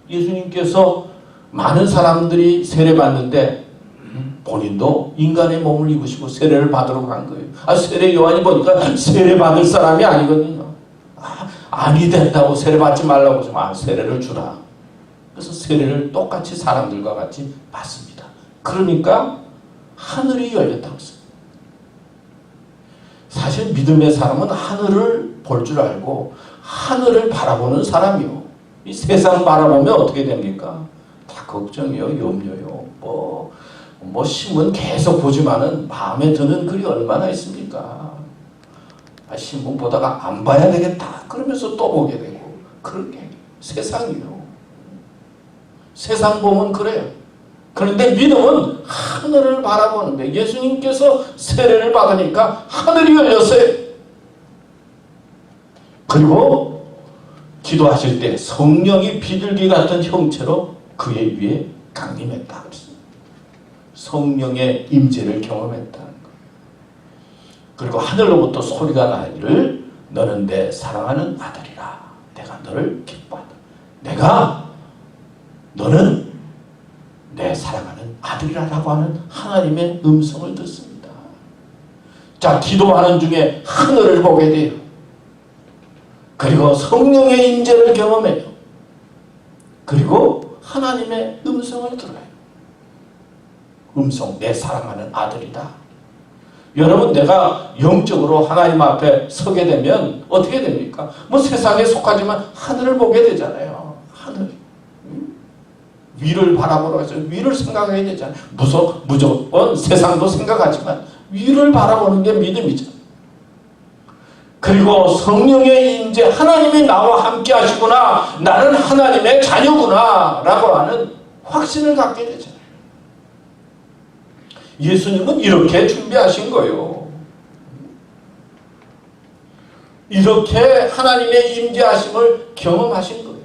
예수님께서 많은 사람들이 세례받는데 본인도 인간의 몸을 입으시고 세례를 받으러 간 거예요. 세례 요한이 보니까 세례 받을 사람이 아니거든요. 아니 된다고 세례 받지 말라고 하지만 세례를 주라. 그래서 세례를 똑같이 사람들과 같이 받습니다. 그러니까 하늘이 열렸다고 했어요. 사실 믿음의 사람은 하늘을 볼 줄 알고 하늘을 바라보는 사람이요. 이 세상 바라보면 어떻게 됩니까? 다 걱정이요, 염려요. 뭐 신문 계속 보지만은 마음에 드는 글이 얼마나 있습니까? 신문 보다가 안 봐야 되겠다. 그러면서 또 보게 되고 그런 게 세상이요. 세상 보면 그래요. 그런데 믿음은 하늘을 바라보는데 예수님께서 세례를 받으니까 하늘이 열렸어요. 그리고 기도하실 때 성령이 비둘기 같은 형체로 그의 위에 강림했다 그랬습니다. 성령의 임재를 경험했다는 것. 그리고 하늘로부터 소리가 나기를 너는 내 사랑하는 아들이라 내가 너를 기뻐한다. 너는 내 사랑하는 아들이라고 하는 하나님의 음성을 듣습니다. 자, 기도하는 중에 하늘을 보게 돼요. 그리고 성령의 임재를 경험해요. 그리고 하나님의 음성을 들어요. 내 사랑하는 아들이다. 여러분, 내가 영적으로 하나님 앞에 서게 되면 어떻게 됩니까? 세상에 속하지만 하늘을 보게 되잖아요. 하늘. 위를 바라보러 가서 위를 생각해야 되잖아요. 무조건 세상도 생각하지만 위를 바라보는 게 믿음이죠. 그리고 성령의 임재, 하나님이 나와 함께 하시구나, 나는 하나님의 자녀구나 라고 하는 확신을 갖게 되잖아요. 예수님은 이렇게 준비하신 거예요. 이렇게 하나님의 임재하심을 경험하신 거예요.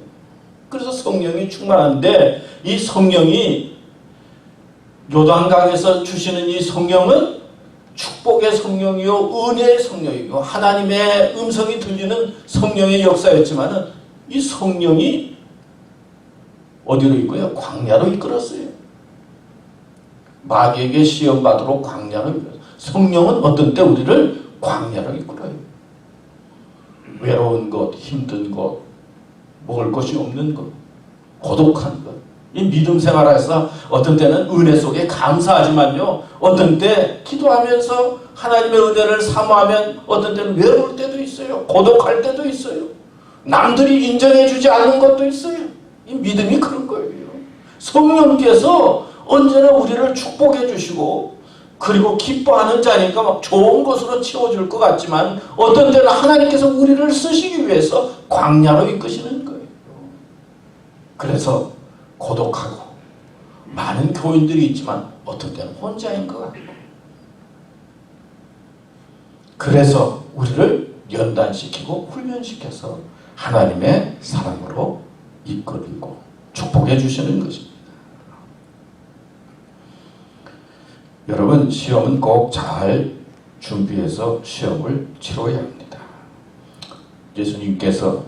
그래서 성령이 충만한데 이 성령이 요단강에서 주시는 이 성령은 축복의 성령이요 은혜의 성령이고 하나님의 음성이 들리는 성령의 역사였지만은 이 성령이 어디로 이끌어요? 광야로 이끌었어요. 마귀에게 시험 받으러 광야로 이끌어요. 성령은 어떤 때 우리를 광야로 이끌어요. 외로운 것, 힘든 것, 먹을 것이 없는 것, 고독한 것. 이 믿음 생활에서 어떤 때는 은혜 속에 감사하지만요, 어떤 때 기도하면서 하나님의 은혜를 사모하면 어떤 때는 외로울 때도 있어요. 고독할 때도 있어요. 남들이 인정해 주지 않는 것도 있어요. 이 믿음이 그런 거예요. 성령께서 언제나 우리를 축복해 주시고 그리고 기뻐하는 자니까 막 좋은 것으로 채워줄 것 같지만 어떤 때는 하나님께서 우리를 쓰시기 위해서 광야로 이끄시는 거예요. 그래서 고독하고 많은 교인들이 있지만 어떤 때는 혼자인 것 같고 그래서 우리를 연단시키고 훈련시켜서 하나님의 사랑으로 이끌고 축복해 주시는 것입니다. 여러분, 시험은 꼭 잘 준비해서 시험을 치러야 합니다. 예수님께서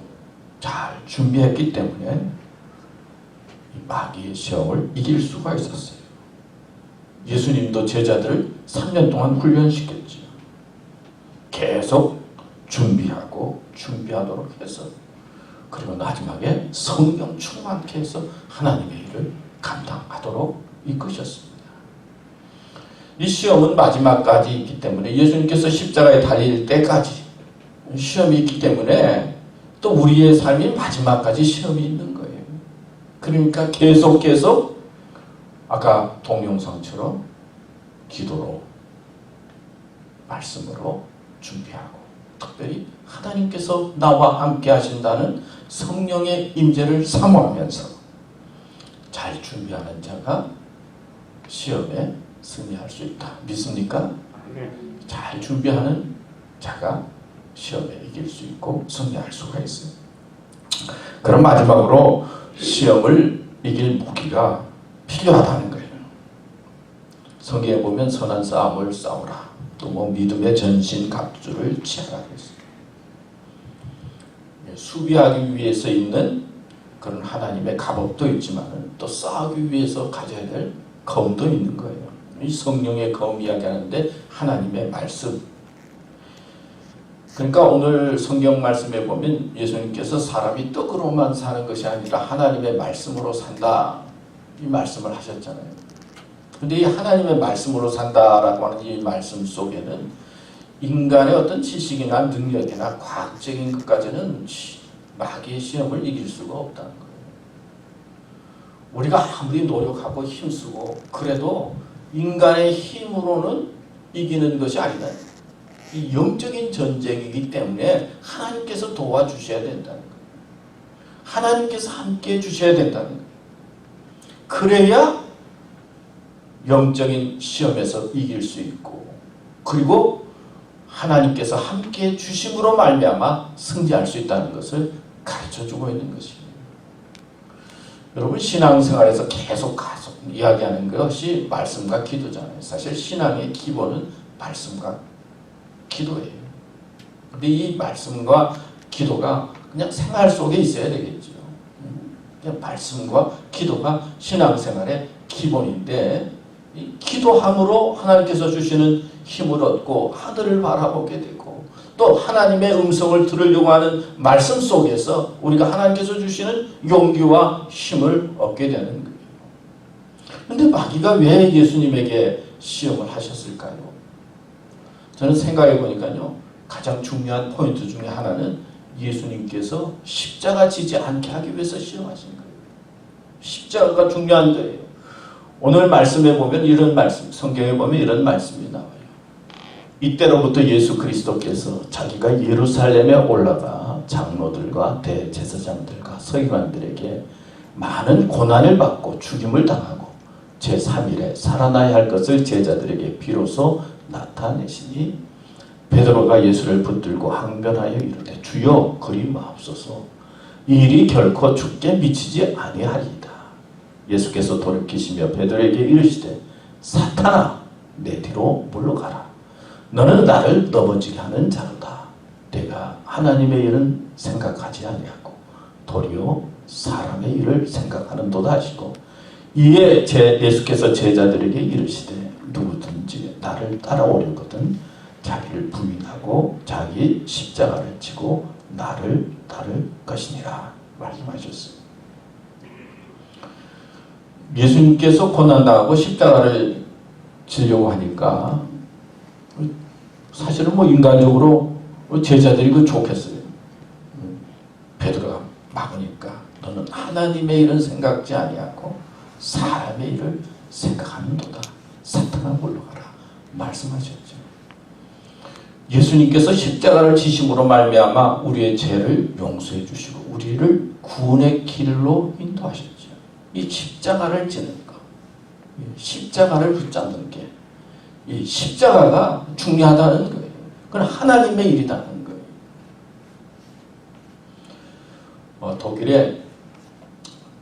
잘 준비했기 때문에 마귀의 시험을 이길 수가 있었어요. 예수님도 제자들을 3년 동안 훈련시켰지요. 계속 준비하도록 해서, 그리고 마지막에 성령 충만케 해서 하나님의 일을 감당하도록 이끄셨습니다. 이 시험은 마지막까지 있기 때문에, 예수님께서 십자가에 달릴 때까지 시험이 있기 때문에 또 우리의 삶이 마지막까지 시험이 있는 거예요. 그러니까 계속 아까 동영상처럼 기도로, 말씀으로 준비하고, 특별히 하나님께서 나와 함께 하신다는 성령의 임재를 사모하면서 잘 준비하는 자가 시험에 승리할 수 있다. 믿습니까? 잘 준비하는 자가 시험에 이길 수 있고 승리할 수가 있어요. 그럼 마지막으로 시험을 이길 무기가 필요하다는 거예요. 성경에 보면 선한 싸움을 싸우라, 또 믿음의 전신 갑주를 취하라 그랬어요. 수비하기 위해서 있는 그런 하나님의 갑옷도 있지만 또 싸우기 위해서 가져야 될 검도 있는 거예요. 이 성령의 검 이야기하는데 하나님의 말씀. 그러니까 오늘 성경 말씀에 보면 예수님께서 사람이 떡으로만 사는 것이 아니라 하나님의 말씀으로 산다, 이 말씀을 하셨잖아요. 근데 이 하나님의 말씀으로 산다라고 하는 이 말씀 속에는 인간의 어떤 지식이나 능력이나 과학적인 것까지는 마귀의 시험을 이길 수가 없다는 거예요. 우리가 아무리 노력하고 힘쓰고 그래도 인간의 힘으로는 이기는 것이 아니다. 이 영적인 전쟁이기 때문에 하나님께서 도와주셔야 된다는 거예요. 하나님께서 함께 해주셔야 된다는 거예요. 그래야 영적인 시험에서 이길 수 있고, 그리고 하나님께서 함께 해주심으로 말미암아 승리할 수 있다는 것을 가르쳐주고 있는 것입니다. 여러분, 신앙생활에서 계속 이야기하는 것이 말씀과 기도잖아요. 사실 신앙의 기본은 말씀과 기도예요. 근데 이 말씀과 기도가 그냥 생활 속에 있어야 되겠죠. 그냥 말씀과 기도가 신앙생활의 기본인데, 이 기도함으로 하나님께서 주시는 힘을 얻고 하늘을 바라보게 되고, 또 하나님의 음성을 들으려고 하는 말씀 속에서 우리가 하나님께서 주시는 용기와 힘을 얻게 되는 거예요. 그런데 마귀가 왜 예수님에게 시험을 하셨을까요? 저는 생각해 보니까요, 가장 중요한 포인트 중에 하나는 예수님께서 십자가 지지 않게 하기 위해서 시험하신 거예요. 십자가가 중요한 거예요. 오늘 말씀에 보면 이런 말씀, 성경에 보면 이런 말씀이 나와요. 이때로부터 예수 그리스도께서 자기가 예루살렘에 올라가 장로들과 대제사장들과 서기관들에게 많은 고난을 받고 죽임을 당하고 제3일에 살아나야 할 것을 제자들에게 비로소 나타내시니, 베드로가 예수를 붙들고 항변하여 이르되 주여 그리 마옵소서, 이 일이 결코 죽게 미치지 아니하리이다. 예수께서 돌이키시며 베드로에게 이르시되 사탄아, 내 뒤로 물러가라. 너는 나를 넘어지게 하는 자로다. 내가 하나님의 일은 생각하지 아니하고 도리어 사람의 일을 생각하는도다 하시고, 이에 예수께서 제자들에게 이르시되 누구든지 나를 따라오려거든 자기를 부인하고 자기 십자가를 지고 나를 따를 것이니라 말씀하셨어요. 예수님께서 고난당하고 십자가를 지려고 하니까 사실은 인간적으로 제자들이 좋겠어요. 베드로가 막으니까 너는 하나님의 일은 생각지 아니하고 사람의 일을 생각하는도다. 사탄아 물러가라 말씀하셨죠. 예수님께서 십자가를 지심으로 말미암아 우리의 죄를 용서해 주시고 우리를 구원의 길로 인도하셨죠. 이 십자가를 지는 것, 십자가를 붙잡는 게, 이 십자가가 중요하다는 거예요. 그건 하나님의 일이라는 거예요. 독일에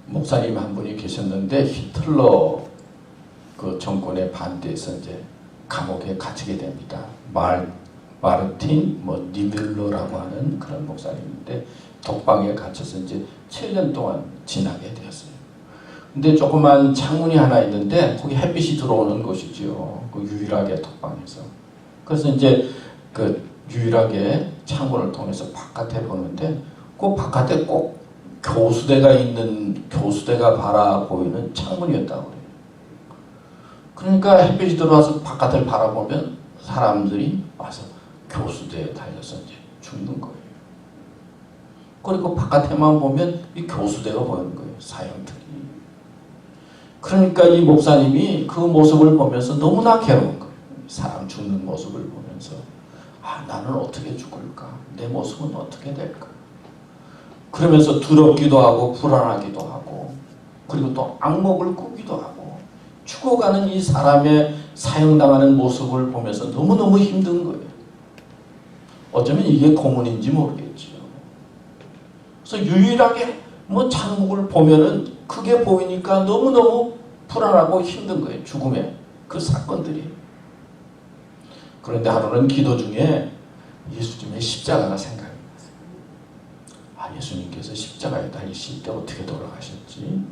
목사님 한 분이 계셨는데 히틀러 그 정권에 반대해서 이제 감옥에 갇히게 됩니다. 마르틴 니뮬러라고 하는 그런 목사님인데 독방에 갇혀서 이제 7년 동안 지나게 되었어요. 근데 조그만 창문이 하나 있는데 거기 햇빛이 들어오는 곳이죠. 그 유일하게 독방에서. 그래서 이제 그 유일하게 창문을 통해서 바깥에 보는데 그 바깥에 꼭 교수대가 바라보이는 창문이었다고 그래요. 그러니까 햇빛이 들어와서 바깥을 바라보면 사람들이 와서 교수대에 달려서 이제 죽는 거예요. 그리고 바깥에만 보면 이 교수대가 보이는 거예요. 사형들이. 그러니까 이 목사님이 그 모습을 보면서 너무나 괴로운 거예요. 사람 죽는 모습을 보면서 나는 어떻게 죽을까? 내 모습은 어떻게 될까? 그러면서 두렵기도 하고 불안하기도 하고 그리고 또 악몽을 꾸기도 하고 죽어가는 이 사람의 사형당하는 모습을 보면서 너무너무 힘든 거예요. 어쩌면 이게 고문인지 모르겠지요. 그래서 유일하게 창문을 보면은 그게 보이니까 너무너무 불안하고 힘든 거예요. 죽음의 그 사건들이. 그런데 하루는 기도 중에 예수님의 십자가가 생각이 났어요. 예수님께서 십자가에 달리실 때 어떻게 돌아가셨지?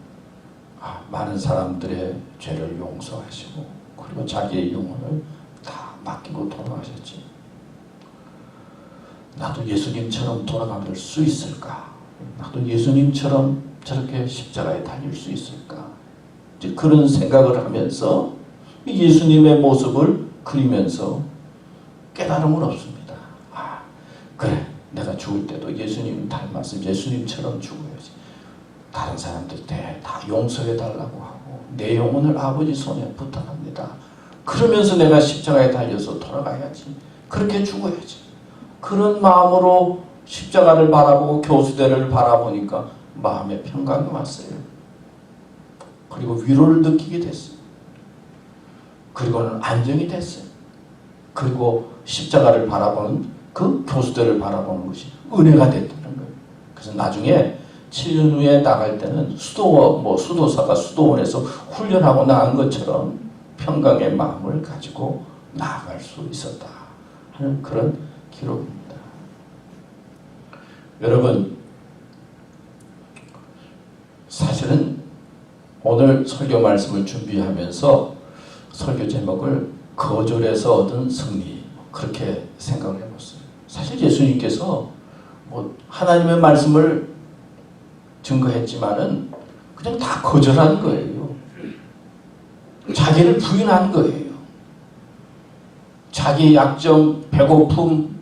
많은 사람들의 죄를 용서하시고 그리고 자기의 영혼을 다 맡기고 돌아가셨지. 나도 예수님처럼 돌아갈 수 있을까? 나도 예수님처럼 저렇게 십자가에 달릴 수 있을까? 이제 그런 생각을 하면서 예수님의 모습을 그리면서 깨달음은 없습니다. 그래, 내가 죽을 때도 예수님 닮았으면 예수님처럼 죽어야지. 다른 사람들 다 용서해달라고 하고 내 영혼을 아버지 손에 부탁합니다. 그러면서 내가 십자가에 달려서 돌아가야지. 그렇게 죽어야지. 그런 마음으로 십자가를 바라보고 교수대를 바라보니까 마음에 평강이 왔어요. 그리고 위로를 느끼게 됐어요. 그리고는 안정이 됐어요. 그리고 십자가를 바라보는 그 교수대를 바라보는 것이 은혜가 됐다는 거예요. 그래서 나중에 7년 후에 나갈 때는 수도사가 수도원에서 훈련하고 나간 것처럼 평강의 마음을 가지고 나아갈 수 있었다 하는 그런 기록입니다. 여러분, 사실은 오늘 설교 말씀을 준비하면서 설교 제목을 거절에서 얻은 승리 그렇게 생각을 해봤어요. 사실 예수님께서 하나님의 말씀을 증거했지만은 그냥 다 거절한 거예요. 자기를 부인한 거예요. 자기 약점, 배고픔,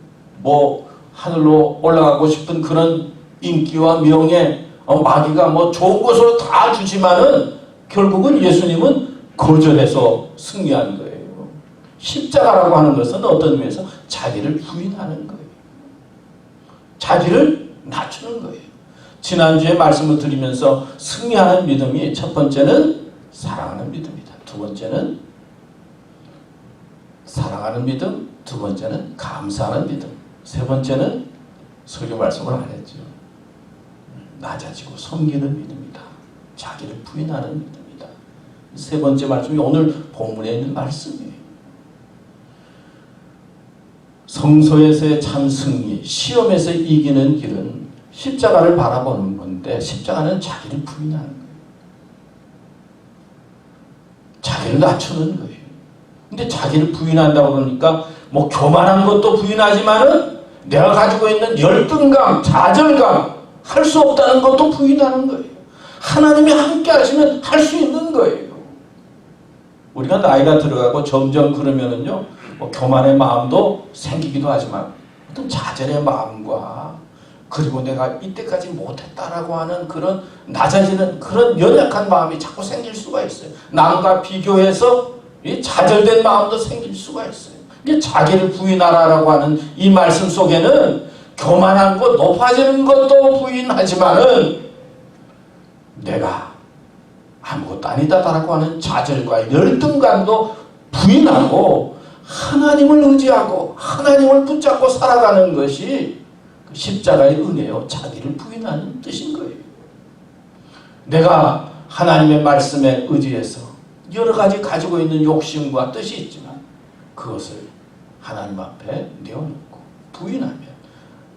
하늘로 올라가고 싶은 그런 인기와 명예, 마귀가 좋은 것으로 다 주지만은 결국은 예수님은 거절해서 승리한 거예요. 십자가라고 하는 것은 어떤 의미에서 자기를 부인하는 거예요. 자기를 낮추는 거예요. 지난주에 말씀을 드리면서 승리하는 믿음이 첫 번째는 사랑하는 믿음이다. 두 번째는 사랑하는 믿음, 두 번째는 감사하는 믿음, 세 번째는 설교 말씀을 안 했죠. 낮아지고 섬기는 믿음이다. 자기를 부인하는 믿음이다. 세 번째 말씀이 오늘 본문에 있는 말씀이에요. 성소에서의 참 승리, 시험에서 이기는 길은 십자가를 바라보는 건데 십자가는 자기를 부인하는 거예요. 자기를 낮추는 거예요. 근데 자기를 부인한다고 그러니까 교만한 것도 부인하지만은 내가 가지고 있는 열등감, 좌절감, 할 수 없다는 것도 부인하는 거예요. 하나님이 함께 하시면 할 수 있는 거예요. 우리가 나이가 들어가고 점점 그러면은요, 교만의 마음도 생기기도 하지만 어떤 좌절의 마음과 그리고 내가 이때까지 못했다라고 하는 그런 낮아지는 그런 연약한 마음이 자꾸 생길 수가 있어요. 남과 비교해서 좌절된 마음도 생길 수가 있어요. 이게 자기를 부인하라라고 하는 이 말씀 속에는 교만한 것, 높아지는 것도 부인하지만은 내가 아무것도 아니다라고 하는 좌절과 열등감도 부인하고 하나님을 의지하고 하나님을 붙잡고 살아가는 것이 십자가의 은혜요. 자기를 부인하는 뜻인 거예요. 내가 하나님의 말씀에 의지해서 여러 가지 가지고 있는 욕심과 뜻이 있지만 그것을 하나님 앞에 내어놓고 부인하면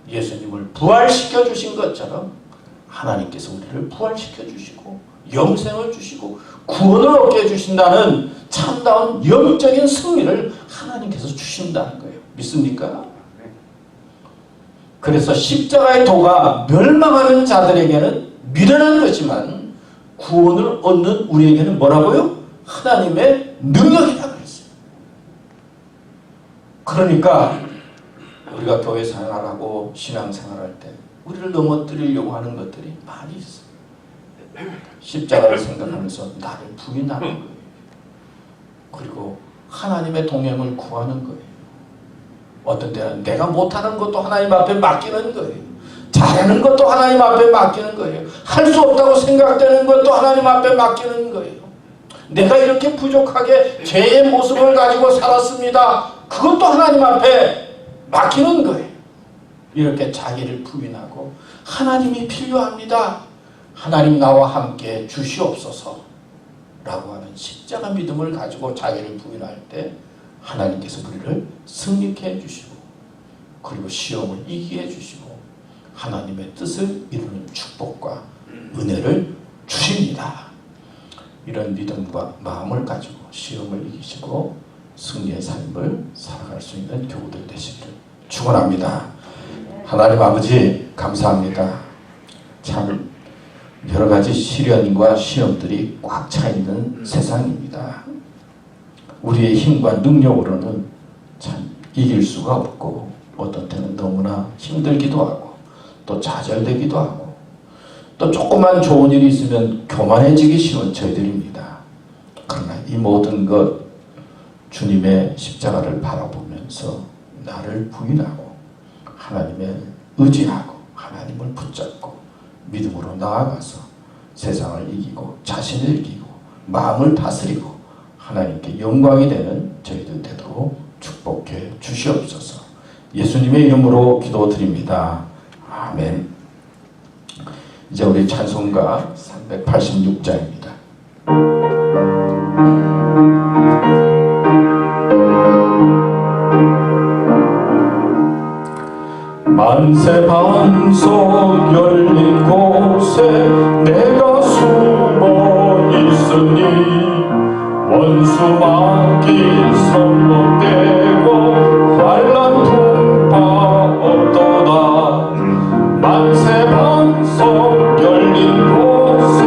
예수님을 부활시켜 주신 것처럼 하나님께서 우리를 부활시켜 주시고 영생을 주시고 구원을 얻게 해주신다는 참다운 영적인 승리를 하나님께서 주신다는 거예요. 믿습니까? 그래서 십자가의 도가 멸망하는 자들에게는 미련한 것이지만 구원을 얻는 우리에게는 뭐라고요? 하나님의 능력이라고 했어요. 그러니까 우리가 교회 생활하고 신앙생활할 때 우리를 넘어뜨리려고 하는 것들이 많이 있어요. 십자가를 생각하면서 나를 부인하는 거예요. 그리고 하나님의 동행을 구하는 거예요. 어떤 때는 내가 못하는 것도 하나님 앞에 맡기는 거예요. 잘하는 것도 하나님 앞에 맡기는 거예요. 할 수 없다고 생각되는 것도 하나님 앞에 맡기는 거예요. 내가 이렇게 부족하게 죄의 모습을 가지고 살았습니다. 그것도 하나님 앞에 맡기는 거예요. 이렇게 자기를 부인하고 하나님이 필요합니다. 하나님 나와 함께 주시옵소서 라고 하는 십자가 믿음을 가지고 자기를 부인할 때 하나님께서 우리를 승리케 해주시고 그리고 시험을 이기게 해주시고 하나님의 뜻을 이루는 축복과 은혜를 주십니다. 이런 믿음과 마음을 가지고 시험을 이기시고 승리의 삶을 살아갈 수 있는 교우들 되시기를 축원합니다. 하나님 아버지 감사합니다. 참 여러 가지 시련과 시험들이 꽉 차 있는 세상입니다. 우리의 힘과 능력으로는 참 이길 수가 없고 어떤 때는 너무나 힘들기도 하고 또 좌절되기도 하고 또 조그만 좋은 일이 있으면 교만해지기 쉬운 저희들입니다. 그러나 이 모든 것 주님의 십자가를 바라보면서 나를 부인하고 하나님의 의지하고 하나님을 붙잡고 믿음으로 나아가서 세상을 이기고 자신을 이기고 마음을 다스리고 하나님께 영광이 되는 저희들 되도록 축복해 주시옵소서. 예수님의 이름으로 기도드립니다. 아멘. 이제 우리 찬송가 386장입니다. 만세 반석 열린 곳에 내가 숨어 있으니 원수 막기 선포되고 환난 풍파 없도다. 만세 반석 열린 곳에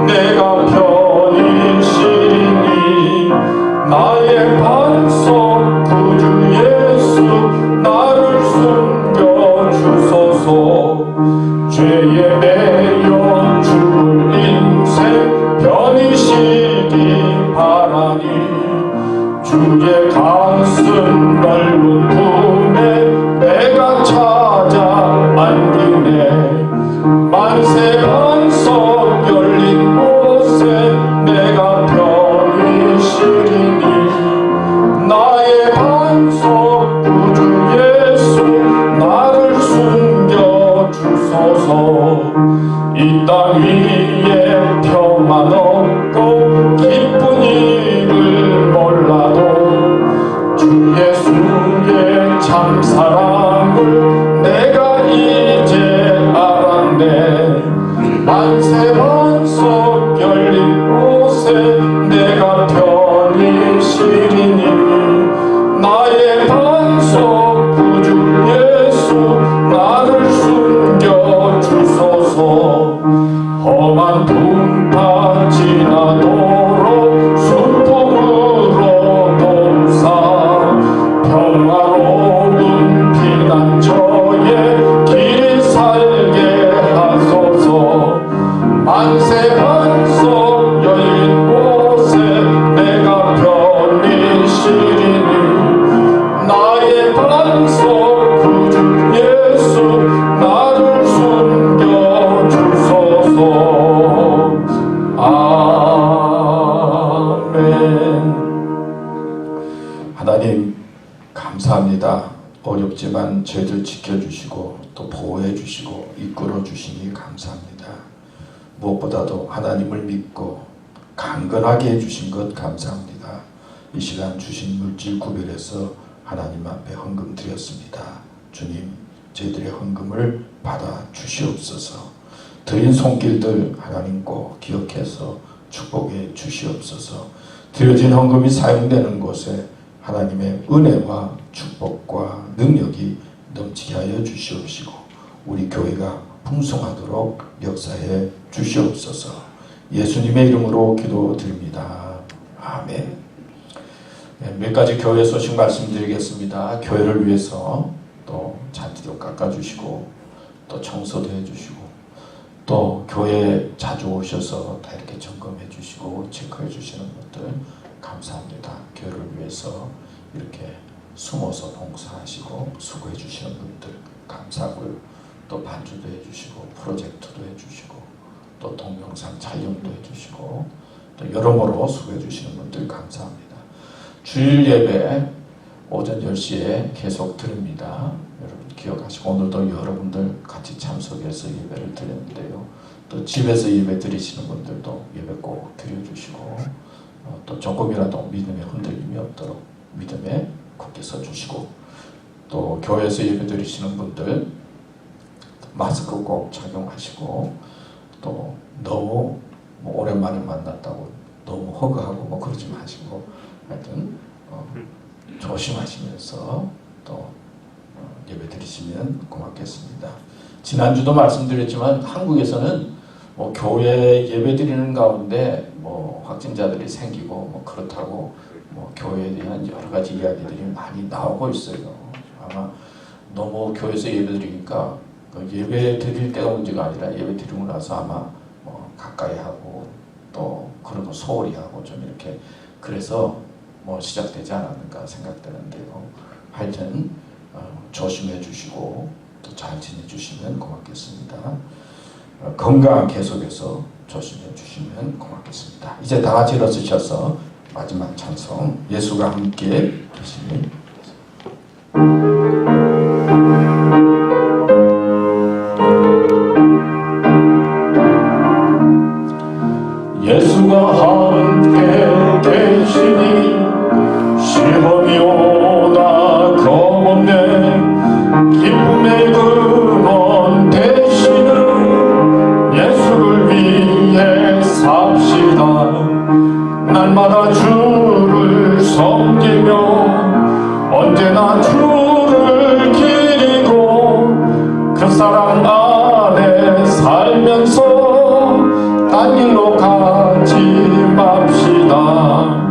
내가 편히 쉬니 나의 반석 구주 예수 나를 숨겨 주소서. 죄에 매여 죽을 인생 편히 쉬기 바라니 주의 가슴 넓은 품에 내가 찾아 안기네. 만세 반석 열린 곳에 내가 편히 쉬리니 나의 반석 구주 예수 나를 숨겨 주소서. 이 땅 위에 평안 없고 기쁜 일을 몰라도 주 예수의 참 사랑을 내가 이제 알았네. 만세 반석 열린 곳에 내가 편히 쉬리니 나의 반석 구주 예수 나를 숨겨 주소서. 험한 풍파 지나도록 순풍으로 도우사 평화로운 피난처에 길 살게 하소서. 만세 반석 열린 곳에 내가 편히 쉬리니 나의 반석 구주 예수 나를 숨겨 주소서. 아멘. 하나님 감사합니다. 어렵지만 저희들 지켜주시고 또 보호해 주시고 이끌어 주시니 감사합니다. 무엇보다도 하나님을 믿고 강건하게 해주신 것 감사합니다. 이 시간 주신 물질 구별해서 하나님 앞에 헌금 드렸습니다. 주님, 저희들의 헌금을 받아 주시옵소서. 드린 손길들 하나님 꼭 기억해서 축복해 주시옵소서. 드려진 헌금이 사용되는 곳에 하나님의 은혜와 축복과 능력이 넘치게 하여 주시옵시고 우리 교회가 풍성하도록 역사해 주시옵소서. 예수님의 이름으로 기도드립니다. 아멘. 몇 가지 교회 소식 말씀드리겠습니다. 교회를 위해서 또 잔디도 깎아주시고 또 청소도 해주시고 또 교회에 자주 오셔서 다 이렇게 점검해 주시고 체크해 주시는 것들 감사합니다. 교회를 위해서 이렇게 숨어서 봉사하시고 수고해 주시는 분들 감사하고요. 또 반주도 해주시고 프로젝트도 해주시고 또 동영상 촬영도 해주시고 또 여러모로 수고해 주시는 분들 감사합니다. 주일 예배 오전 10시에 계속 드립니다. 여러분 기억하시고 오늘도 여러분들 같이 참석해서 예배를 드렸는데요. 또 집에서 예배 드리시는 분들도 예배 꼭 드려주시고 또 조금이라도 믿음에 흔들림이 없도록 믿음에 굳게 서주시고 또 교회에서 예배 드리시는 분들 마스크 꼭 착용하시고 또 너무 오랜만에 만났다고 너무 허그하고 그러지 마시고 하여튼 조심하시면서 또 예배 드리시면 고맙겠습니다. 지난주도 말씀드렸지만 한국에서는 교회 예배 드리는 가운데 확진자들이 생기고 그렇다고 교회에 대한 여러 가지 이야기들이 많이 나오고 있어요. 아마 너무 교회에서 예배 드리니까 예배 드릴 때가 문제가 아니라 예배 드리고 나서 아마 가까이 하고 또 그런 거 소홀히 하고 좀 이렇게 그래서 시작되지 않았는가 생각되는데요. 하여튼 조심해 주시고 또 잘 지내 주시면 고맙겠습니다. 건강 계속해서 조심해 주시면 고맙겠습니다. 이제 다 같이 일어서셔서 마지막 찬송 예수가 함께 계시니 예수가 함께 계시니 시험이 오나 겁없네 기쁨의 근원 되시는 예수를 위해 삽시다. 날마다 주를 섬기며 언제나 주를 기리고 그 사랑 안에 살면서 딴 길로 가지 맙시다.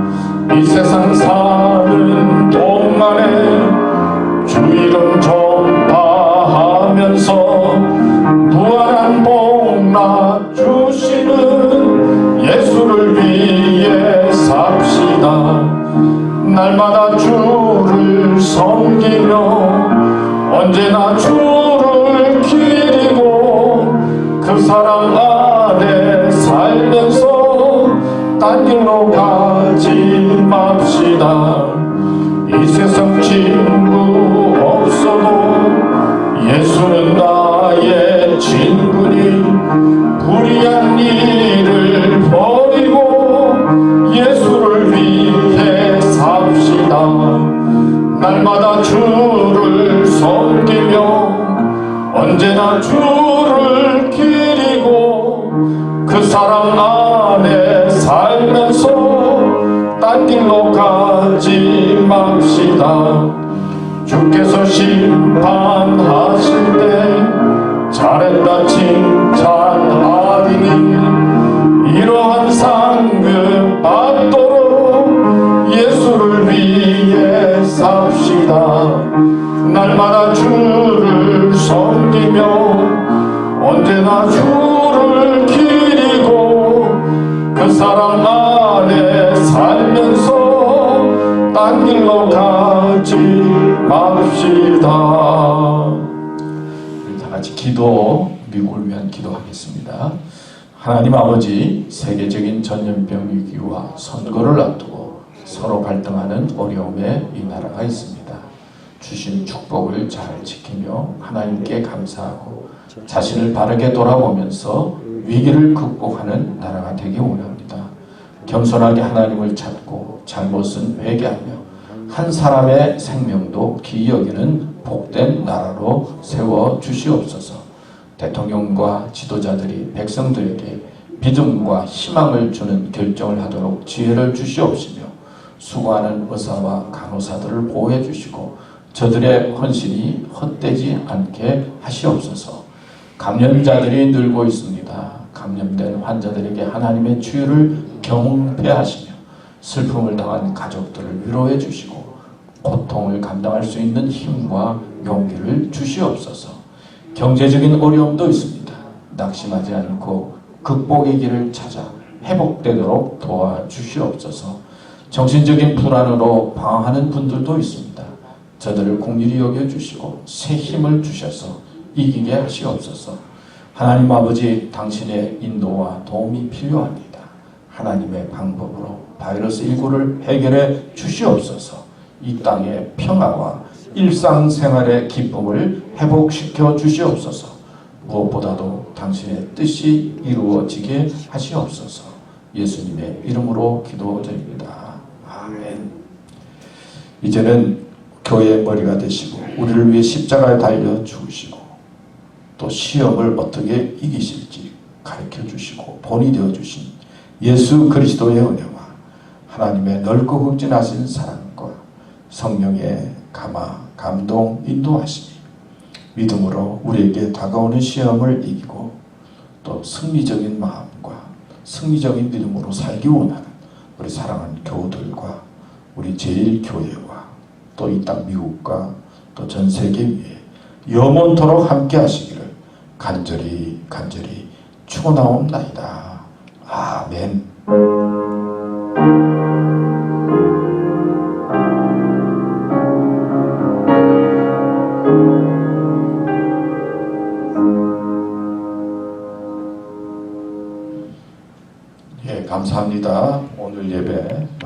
이 세상 사는 동안에 주 이름 전파하면서 무한한 복락 주시는 예수를 위해 삽시다. 날마다 주를 섬기며 언제나 주를 기리고 그 사랑 안에 살면서 딴 길로 가지 맙시다. 이 세상 친구 없어도 예수는 나의 친구니 불의한 일을 버리고 예수를 위해 삽시다. 날마다 주를 섬기며 언제나 주를 기리고 그 사랑 안에 살면서 딴 길로 가지 맙시다. 주께서 심판하실 때 잘했다 칭찬하리니 이러한 상급 받도록 예수를 위해 삽시다. 날마다 주를 섬기며 언제나 주를 기리고 그 사랑 안에 살면서 딴 길로 가지 맙시다. 우리 다 같이 기도, 미국을 위한 기도하겠습니다. 하나님 아버지, 세계적인 전염병 위기와 선거를 앞두고 서로 갈등하는 어려움에 이 나라가 있습니다. 주신 축복을 잘 지키며 하나님께 감사하고 자신을 바르게 돌아보면서 위기를 극복하는 나라가 되기 원합니다. 겸손하게 하나님을 찾고 잘못은 회개하며 한 사람의 생명도 귀히 여기는 복된 나라로 세워 주시옵소서. 대통령과 지도자들이 백성들에게 믿음과 희망을 주는 결정을 하도록 지혜를 주시옵시며 수고하는 의사와 간호사들을 보호해 주시고 저들의 헌신이 헛되지 않게 하시옵소서. 감염자들이 늘고 있습니다. 감염된 환자들에게 하나님의 치유를 경배 하시며 슬픔을 당한 가족들을 위로해 주시고 고통을 감당할 수 있는 힘과 용기를 주시옵소서. 경제적인 어려움도 있습니다. 낙심하지 않고 극복의 길을 찾아 회복되도록 도와주시옵소서. 정신적인 불안으로 방황하는 분들도 있습니다. 저들을 긍휼히 여겨주시고 새 힘을 주셔서 이기게 하시옵소서. 하나님 아버지, 당신의 인도와 도움이 필요합니다. 하나님의 방법으로 바이러스 19를 해결해 주시옵소서. 이 땅의 평화와 일상생활의 기쁨을 회복시켜 주시옵소서. 무엇보다도 당신의 뜻이 이루어지게 하시옵소서. 예수님의 이름으로 기도드립니다. 아멘. 이제는 교회의 머리가 되시고 우리를 위해 십자가에 달려 죽으시고 또 시험을 어떻게 이기실지 가르쳐 주시고 본이 되어 주신 예수 그리스도의 은혜와 하나님의 넓고 극진하신 사랑과 성령의 감동 인도하심이 믿음으로 우리에게 다가오는 시험을 이기고 또 승리적인 마음과 승리적인 믿음으로 살기 원하는 우리 사랑하는 교우들과 우리 제일교회와 또 이 땅 미국과 또 전 세계 위에 영원토록 함께 하시기를 간절히 축원하옵나이다. 아멘. 감사합니다. 오늘 예배